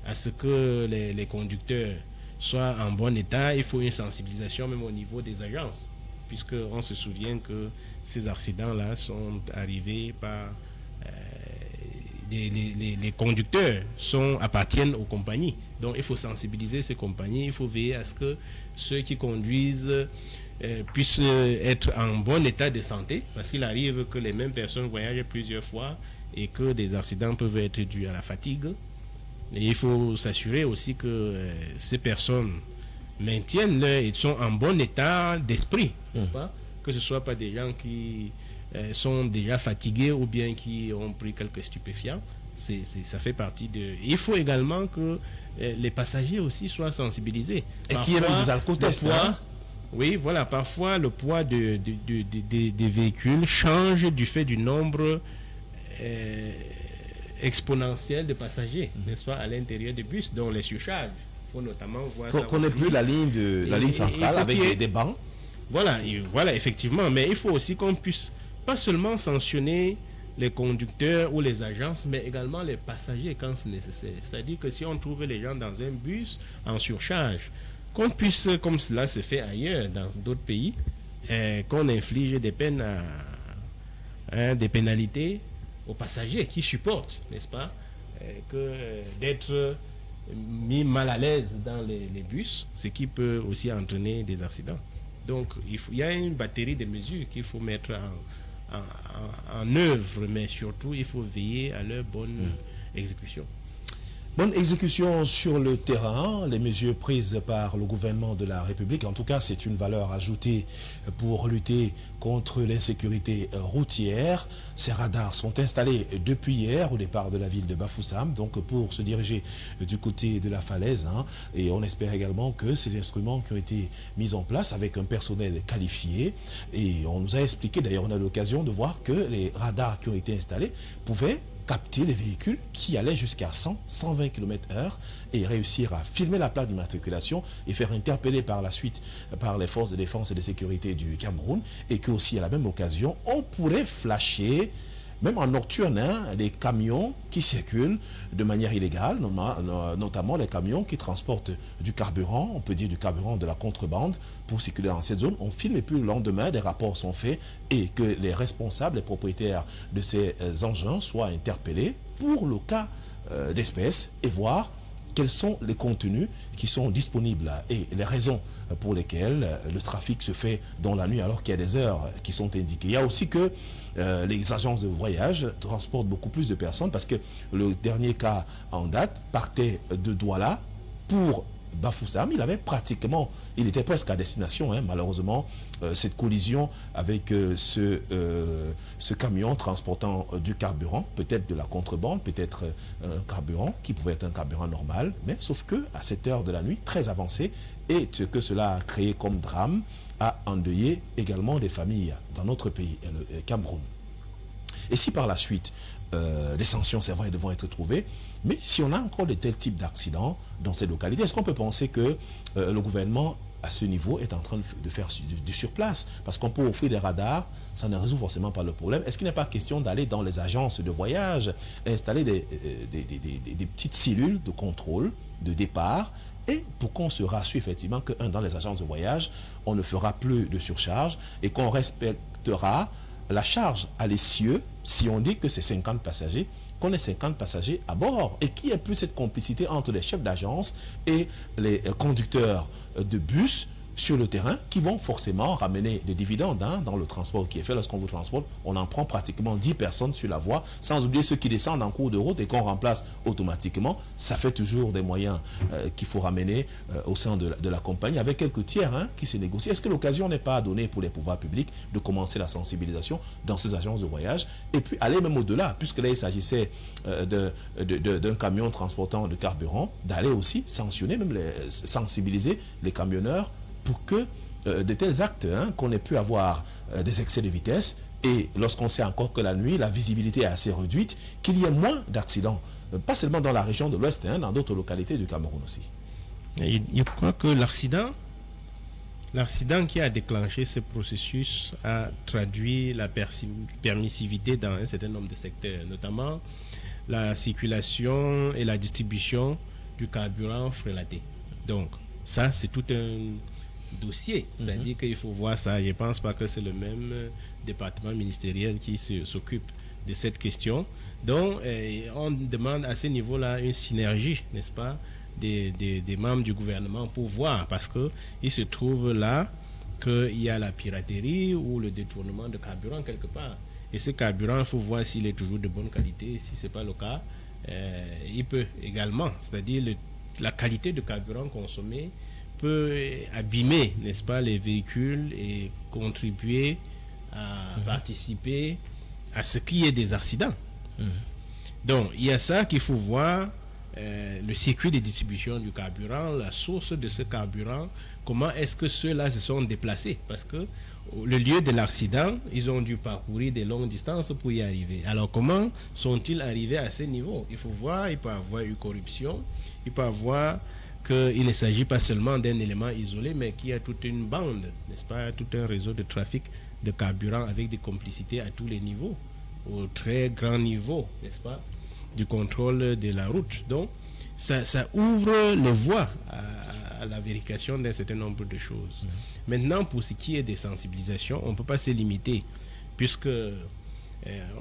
à ce que les conducteurs soient en bon état. Il faut une sensibilisation même au niveau des agences, puisqu'on se souvient que ces accidents-là sont arrivés par les conducteurs appartiennent aux compagnies. Donc il faut sensibiliser ces compagnies, il faut veiller à ce que ceux qui conduisent puissent être en bon état de santé, parce qu'il arrive que les mêmes personnes voyagent plusieurs fois et que des accidents peuvent être dus à la fatigue. Et il faut s'assurer aussi que ces personnes maintiennent et sont en bon état d'esprit, n'est-ce pas? Que ce ne soit pas des gens qui sont déjà fatigués ou bien qui ont pris quelques stupéfiants. Ça fait partie de... Il faut également que les passagers aussi soient sensibilisés. Et qu'il y ait même des alcotests. Oui, voilà. Parfois, le poids des véhicules change du fait du nombre exponentiel de passagers, n'est-ce pas, à l'intérieur des bus, dont les surcharges. Il faut notamment voir ça. Qu'on n'ait plus la ligne centrale avec des bancs. Voilà, effectivement. Mais il faut aussi qu'on puisse pas seulement sanctionner les conducteurs ou les agences, mais également les passagers quand c'est nécessaire. C'est-à-dire que si on trouve les gens dans un bus en surcharge, qu'on puisse, comme cela se fait ailleurs dans d'autres pays, qu'on inflige des peines des pénalités aux passagers qui supportent, n'est-ce pas, que d'être mis mal à l'aise dans les bus, ce qui peut aussi entraîner des accidents. Donc il y a une batterie de mesures qu'il faut mettre en œuvre, mais surtout il faut veiller à leur bonne exécution. Bonne exécution sur le terrain, les mesures prises par le gouvernement de la République. En tout cas, c'est une valeur ajoutée pour lutter contre l'insécurité routière. Ces radars sont installés depuis hier au départ de la ville de Bafoussam, donc pour se diriger du côté de la falaise. Et on espère également que ces instruments qui ont été mis en place avec un personnel qualifié, et on nous a expliqué, d'ailleurs on a l'occasion de voir que les radars qui ont été installés pouvaient capter les véhicules qui allaient jusqu'à 100-120 km/h et réussir à filmer la plaque d'immatriculation et faire interpeller par la suite par les forces de défense et de sécurité du Cameroun, et que aussi à la même occasion on pourrait flasher même en nocturne, les camions qui circulent de manière illégale, notamment les camions qui transportent du carburant, on peut dire du carburant de la contrebande, pour circuler dans cette zone. On filme et puis le lendemain, des rapports sont faits et que les responsables, les propriétaires de ces engins soient interpellés pour le cas d'espèce et voir quels sont les contenus qui sont disponibles et les raisons pour lesquelles le trafic se fait dans la nuit alors qu'il y a des heures qui sont indiquées. Il y a aussi que les agences de voyage transportent beaucoup plus de personnes, parce que le dernier cas en date partait de Douala pour Bafoussam. Il était presque à destination. Malheureusement, cette collision avec ce camion transportant du carburant, peut-être de la contrebande, peut-être un carburant qui pouvait être un carburant normal, mais sauf que à cette heure de la nuit très avancée, et ce que cela a créé comme drame a endeuillé également des familles dans notre pays, le Cameroun. Et si par la suite, des sanctions, c'est vrai, devront être trouvées, mais si on a encore de tels types d'accidents dans ces localités, est-ce qu'on peut penser que le gouvernement, à ce niveau, est en train de faire du surplace? Parce qu'on peut offrir des radars, ça ne résout forcément pas le problème. Est-ce qu'il n'est pas question d'aller dans les agences de voyage, installer des petites cellules de contrôle, de départ, et pour qu'on se rassure effectivement que dans les agences de voyage, on ne fera plus de surcharge et qu'on respectera la charge à l'essieu, si on dit que c'est 50 passagers, qu'on ait 50 passagers à bord et qu'il n'y ait plus cette complicité entre les chefs d'agence et les conducteurs de bus sur le terrain, qui vont forcément ramener des dividendes dans le transport qui est fait. Lorsqu'on vous transporte, on en prend pratiquement 10 personnes sur la voie, sans oublier ceux qui descendent en cours de route et qu'on remplace automatiquement. Ça fait toujours des moyens qu'il faut ramener au sein de la compagnie, avec quelques tiers qui se négocient. Est-ce que l'occasion n'est pas donnée pour les pouvoirs publics de commencer la sensibilisation dans ces agences de voyage, et puis aller même au-delà, puisque là il s'agissait d'un camion transportant de carburant, d'aller aussi sanctionner, même sensibiliser les camionneurs pour que de tels actes, qu'on ait pu avoir des excès de vitesse, et lorsqu'on sait encore que la nuit, la visibilité est assez réduite, qu'il y ait moins d'accidents, pas seulement dans la région de l'Ouest, dans d'autres localités du Cameroun aussi. Je crois que l'accident qui a déclenché ce processus a traduit la permissivité dans un certain nombre de secteurs, notamment la circulation et la distribution du carburant frélaté. Donc, ça, c'est tout un dossier. C'est-à-dire qu'il faut voir ça. Je ne pense pas que c'est le même département ministériel qui s'occupe de cette question. Donc, on demande à ce niveau-là une synergie, n'est-ce pas, des membres du gouvernement pour voir, parce qu'il se trouve là qu'il y a la piraterie ou le détournement de carburant quelque part. Et ce carburant, il faut voir s'il est toujours de bonne qualité. Si ce n'est pas le cas, il peut également, c'est-à-dire la qualité de carburant consommé peut abîmer, n'est-ce pas, les véhicules et contribuer à participer à ce qui est des accidents. Donc, il y a ça qu'il faut voir, le circuit de distribution du carburant, la source de ce carburant, comment est-ce que ceux-là se sont déplacés, parce que le lieu de l'accident, ils ont dû parcourir des longues distances pour y arriver. Alors, comment sont-ils arrivés à ce niveau? Il faut voir, il peut y avoir eu corruption, il peut y avoir qu'il ne s'agit pas seulement d'un élément isolé, mais qu'il y a toute une bande, n'est-ce pas, tout un réseau de trafic de carburant avec des complicités à tous les niveaux. au très grand niveau, n'est-ce pas, du contrôle de la route. Donc, ça ouvre les voies à la vérification d'un certain nombre de choses. Maintenant, pour ce qui est des sensibilisations, on ne peut pas se limiter, puisque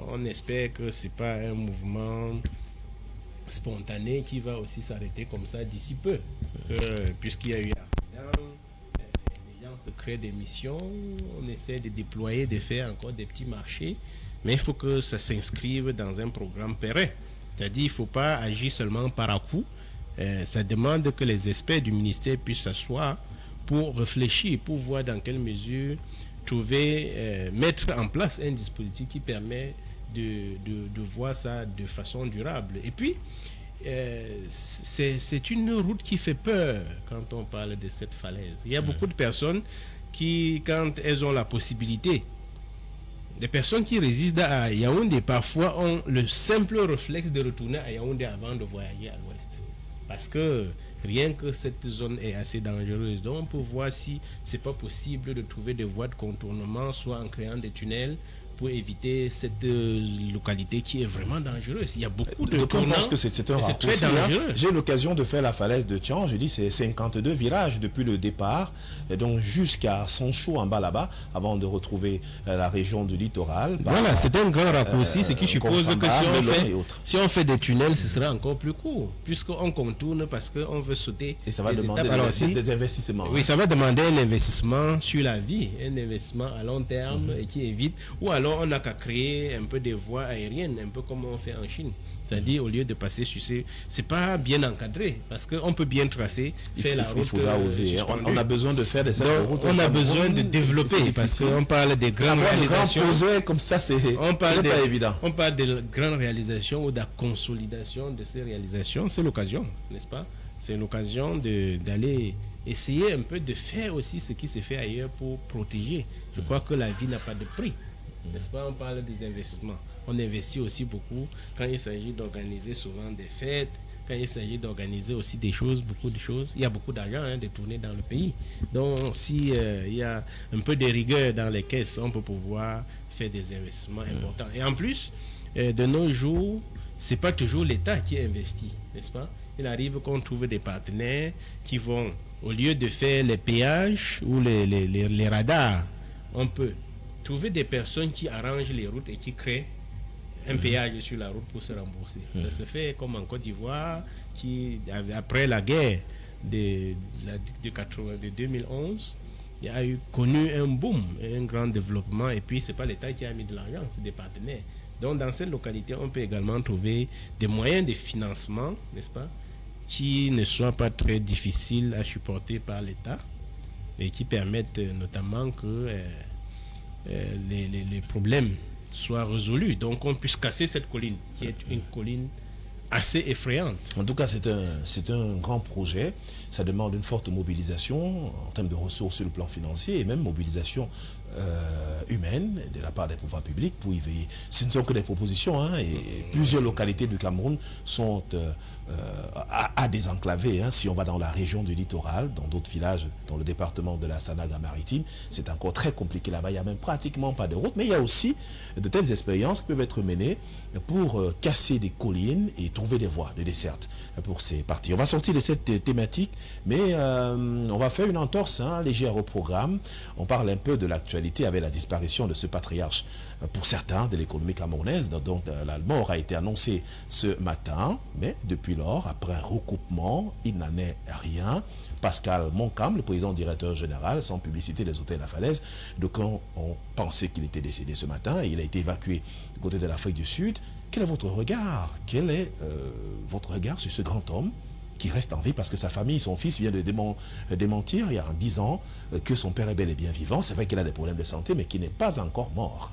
on espère que ce n'est pas un mouvement spontané qui va aussi s'arrêter comme ça d'ici peu. Puisqu'il y a eu accident, les gens se créent des missions, on essaie de déployer, de faire encore des petits marchés, mais il faut que ça s'inscrive dans un programme pérenne. C'est-à-dire qu'il ne faut pas agir seulement par à-coup. Ça demande que les experts du ministère puissent s'asseoir pour réfléchir, pour voir dans quelle mesure mettre en place un dispositif qui permet de voir ça de façon durable. Et puis, c'est une route qui fait peur quand on parle de cette falaise. Il y a beaucoup de personnes qui, quand elles ont la possibilité, des personnes qui résident à Yaoundé, parfois ont le simple réflexe de retourner à Yaoundé avant de voyager à l'ouest. Parce que rien que cette zone est assez dangereuse. Donc on peut voir si c'est pas possible de trouver des voies de contournement, soit en créant des tunnels pour éviter cette localité qui est vraiment dangereuse. Il y a beaucoup de tournants. Je pense que c'est un raccourci. J'ai eu l'occasion de faire la falaise de Tian. Je dis c'est 52 virages depuis le départ, et donc jusqu'à Sonchou en bas là-bas, avant de retrouver la région du littoral. Voilà, c'est un grand raccourci, ce qui suppose que si on fait des tunnels, ce sera encore plus court, puisqu'on contourne parce qu'on veut sauter. Et ça va demander des investissements. Oui, ça va demander un investissement sur la vie, un investissement à long terme et qui évite, ou alors on n'a qu'à créer un peu des voies aériennes, un peu comme on fait en Chine. C'est-à-dire, au lieu de passer sur c'est pas bien encadré, parce qu'on peut bien tracer, faire la route. Il faudra oser. On a besoin de faire des routes. On a besoin de développer, parce qu'on parle des grandes réalisations. Comme ça, pas évident. On parle de grandes réalisations ou de la consolidation de ces réalisations. C'est l'occasion, n'est-ce pas? C'est l'occasion d'aller essayer un peu de faire aussi ce qui se fait ailleurs pour protéger. Je crois que la vie n'a pas de prix. N'est-ce pas? On parle des investissements. On investit aussi beaucoup quand il s'agit d'organiser souvent des fêtes, quand il s'agit d'organiser aussi des choses, beaucoup de choses. Il y a beaucoup d'argent détourné dans le pays. Donc, si il y a un peu de rigueur dans les caisses, on peut pouvoir faire des investissements importants. Et en plus, de nos jours, c'est pas toujours l'État qui investit, n'est-ce pas? Il arrive qu'on trouve des partenaires qui vont, au lieu de faire les péages ou les radars, on peut trouver des personnes qui arrangent les routes et qui créent un péage sur la route pour se rembourser. Ça se fait comme en Côte d'Ivoire, qui, après la guerre de 2011, il a connu un boom, un grand développement, et puis c'est pas l'État qui a mis de l'argent, c'est des partenaires. Donc dans cette localité, on peut également trouver des moyens de financement, n'est-ce pas, qui ne soient pas très difficiles à supporter par l'État et qui permettent notamment que les problèmes soient résolus. Donc on puisse casser cette colline, qui est une colline assez effrayante. En tout cas, c'est un grand projet. Ça demande une forte mobilisation en termes de ressources sur le plan financier et même mobilisation humaine de la part des pouvoirs publics pour y veiller. Ce ne sont que des propositions, et plusieurs localités du Cameroun sont à désenclaver. Si on va dans la région du littoral, dans d'autres villages, dans le département de la Sanaga-Maritime, c'est encore très compliqué là-bas. Il n'y a même pratiquement pas de route, mais il y a aussi de telles expériences qui peuvent être menées pour casser des collines et trouver des voies de desserte pour ces parties. On va sortir de cette thématique, mais on va faire une entorse légère au programme. On parle un peu de l'actualité avec la disparition de ce patriarche pour certains de l'économie camerounaise. Donc la mort a été annoncée ce matin, mais depuis lors, après un recoupement, il n'en est rien. Pascal Moncam, le président directeur général, sans publicité des hôtels La Falaise, donc on pensait qu'il était décédé ce matin et il a été évacué du côté de l'Afrique du Sud. Quel est votre regard? Quel est votre regard sur ce grand homme qui reste en vie, parce que sa famille, son fils vient de démentir il y a 10 ans que son père est bel et bien vivant. C'est vrai qu'il a des problèmes de santé, mais qu'il n'est pas encore mort.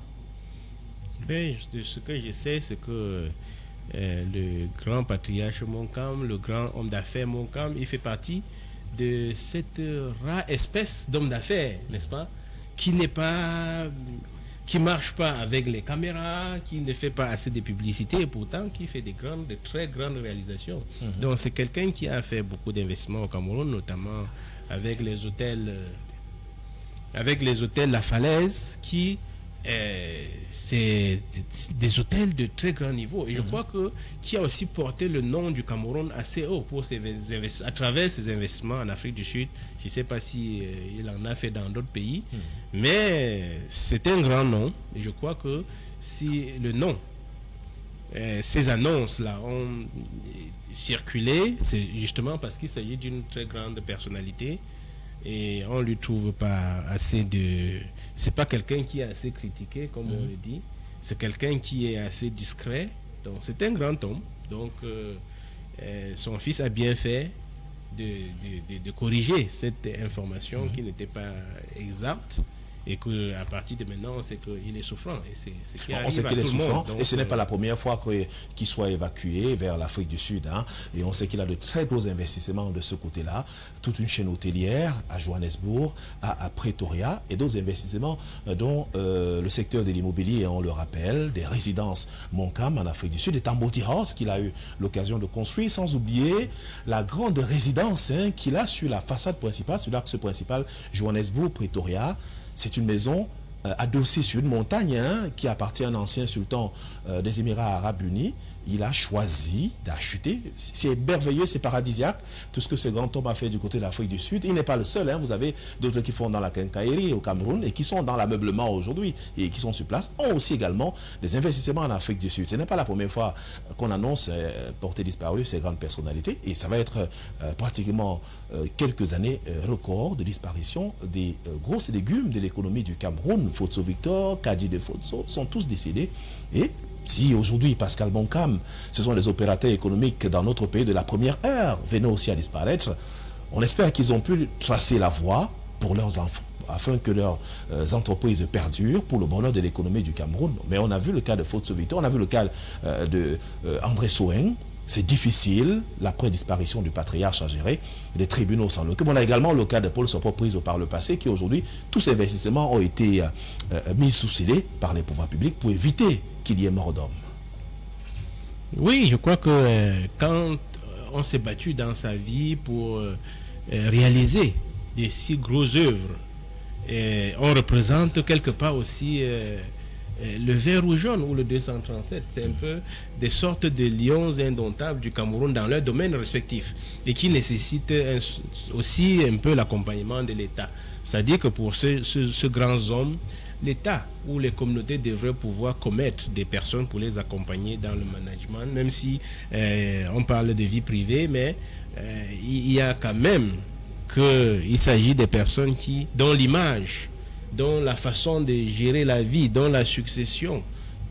Mais ce que je sais, c'est que le grand patriarche Moncam, le grand homme d'affaires Moncam, il fait partie de cette rare espèce d'homme d'affaires, n'est-ce pas, qui marche pas avec les caméras, qui ne fait pas assez de publicité, et pourtant qui fait de très grandes réalisations. Donc c'est quelqu'un qui a fait beaucoup d'investissements au Cameroun, notamment avec les hôtels La Falaise, qui c'est des hôtels de très grand niveau. Et je crois que qui a aussi porté le nom du Cameroun assez haut pour à travers ses investissements en Afrique du Sud. Je ne sais pas si il en a fait dans d'autres pays, mais c'est un grand nom. Et je crois que si le nom, ces annonces-là ont circulé, c'est justement parce qu'il s'agit d'une très grande personnalité. Et on lui trouve pas assez de... C'est pas quelqu'un qui est assez critiqué, comme on le dit. C'est quelqu'un qui est assez discret. Donc c'est un grand homme. Donc son fils a bien fait de corriger cette information qui n'était pas exacte. Et qu'à partir de maintenant, on sait qu'il est souffrant. Et c'est ce qui arrive on sait à qu'il est tout le souffrant. monde. Et ce n'est pas la première fois qu'il soit évacué vers l'Afrique du Sud. Hein. Et on sait qu'il a de très gros investissements de ce côté-là. Toute une chaîne hôtelière à Johannesburg, à Pretoria, et d'autres investissements dont le secteur de l'immobilier, on le rappelle, des résidences Moncam en Afrique du Sud, et Tamboti House qu'il a eu l'occasion de construire, sans oublier la grande résidence qu'il a sur la façade principale, sur l'axe principal, Johannesburg-Pretoria. C'est une maison adossée sur une montagne qui appartient à un ancien sultan des Émirats Arabes Unis. Il a choisi d'acheter. C'est merveilleux, c'est paradisiaque, tout ce que ce grand homme a fait du côté de l'Afrique du Sud. Il n'est pas le seul. Vous avez d'autres qui font dans la quincaillerie au Cameroun et qui sont dans l'ameublement aujourd'hui et qui sont sur place. Ont aussi également des investissements en Afrique du Sud. Ce n'est pas la première fois qu'on annonce porter disparu ces grandes personnalités. Et ça va être pratiquement quelques années records de disparition des grosses légumes de l'économie du Cameroun. Fotso Victor, Kadi de Fotso sont tous décédés. Et si aujourd'hui Pascal Moncam, ce sont les opérateurs économiques dans notre pays de la première heure, venaient aussi à disparaître, on espère qu'ils ont pu tracer la voie pour leurs enfants, afin que leurs entreprises perdurent pour le bonheur de l'économie du Cameroun. Mais on a vu le cas de Fotso Victor, on a vu le cas de André Soeng. C'est difficile, l'après-disparition du patriarche à gérer, les tribunaux s'en occupent. On a également le cas de Paul Sopro prise par le passé, qui aujourd'hui, tous ces investissements ont été mis sous scellé par les pouvoirs publics pour éviter qu'il y ait mort d'homme. Oui, je crois que quand on s'est battu dans sa vie pour réaliser des si grosses œuvres, on représente quelque part aussi... le vert ou jaune ou le 237, c'est un peu des sortes de lions indomptables du Cameroun dans leurs domaines respectifs et qui nécessitent aussi un peu l'accompagnement de l'État. C'est-à-dire que pour ce grands hommes, l'État ou les communautés devraient pouvoir commettre des personnes pour les accompagner dans le management, même si on parle de vie privée, mais il y a quand même qu'il s'agit des personnes dont l'image, dont la façon de gérer la vie, dont la succession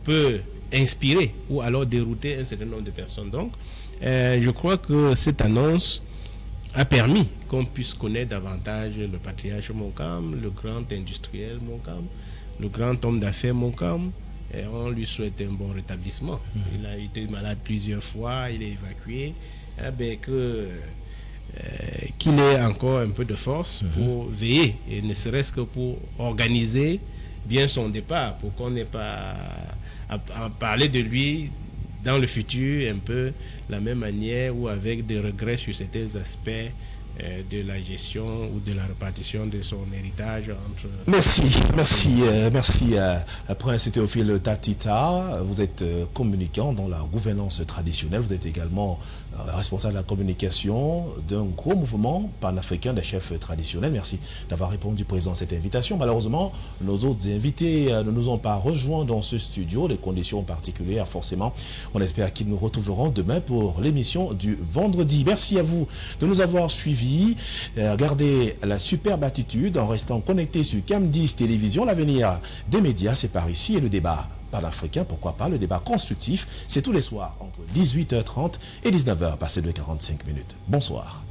peut inspirer ou alors dérouter un certain nombre de personnes. Donc, je crois que cette annonce a permis qu'on puisse connaître davantage le patriarche Moncam, le grand industriel Moncam, le grand homme d'affaires Moncam, et on lui souhaite un bon rétablissement. Il a été malade plusieurs fois, il est évacué, qu'il ait encore un peu de force pour veiller, et ne serait-ce que pour organiser bien son départ, pour qu'on n'ait pas à parler de lui dans le futur un peu la même manière ou avec des regrets sur certains aspects de la gestion ou de la répartition de son héritage entre... Merci Prince Théophile Tatita. Vous êtes communicant dans la gouvernance traditionnelle, vous êtes également responsable de la communication d'un gros mouvement panafricain des chefs traditionnels. Merci d'avoir répondu présent à cette invitation. Malheureusement, nos autres invités ne nous ont pas rejoints dans ce studio, des conditions particulières forcément. On espère qu'ils nous retrouveront demain pour l'émission du vendredi. Merci à vous de nous avoir suivis. Gardez la superbe attitude en restant connecté sur Cam10 Télévision. L'avenir des médias, c'est par ici, et le débat panafricain, pourquoi pas, le débat constructif, c'est tous les soirs entre 18h30 et 19h, passé de 45 minutes. Bonsoir.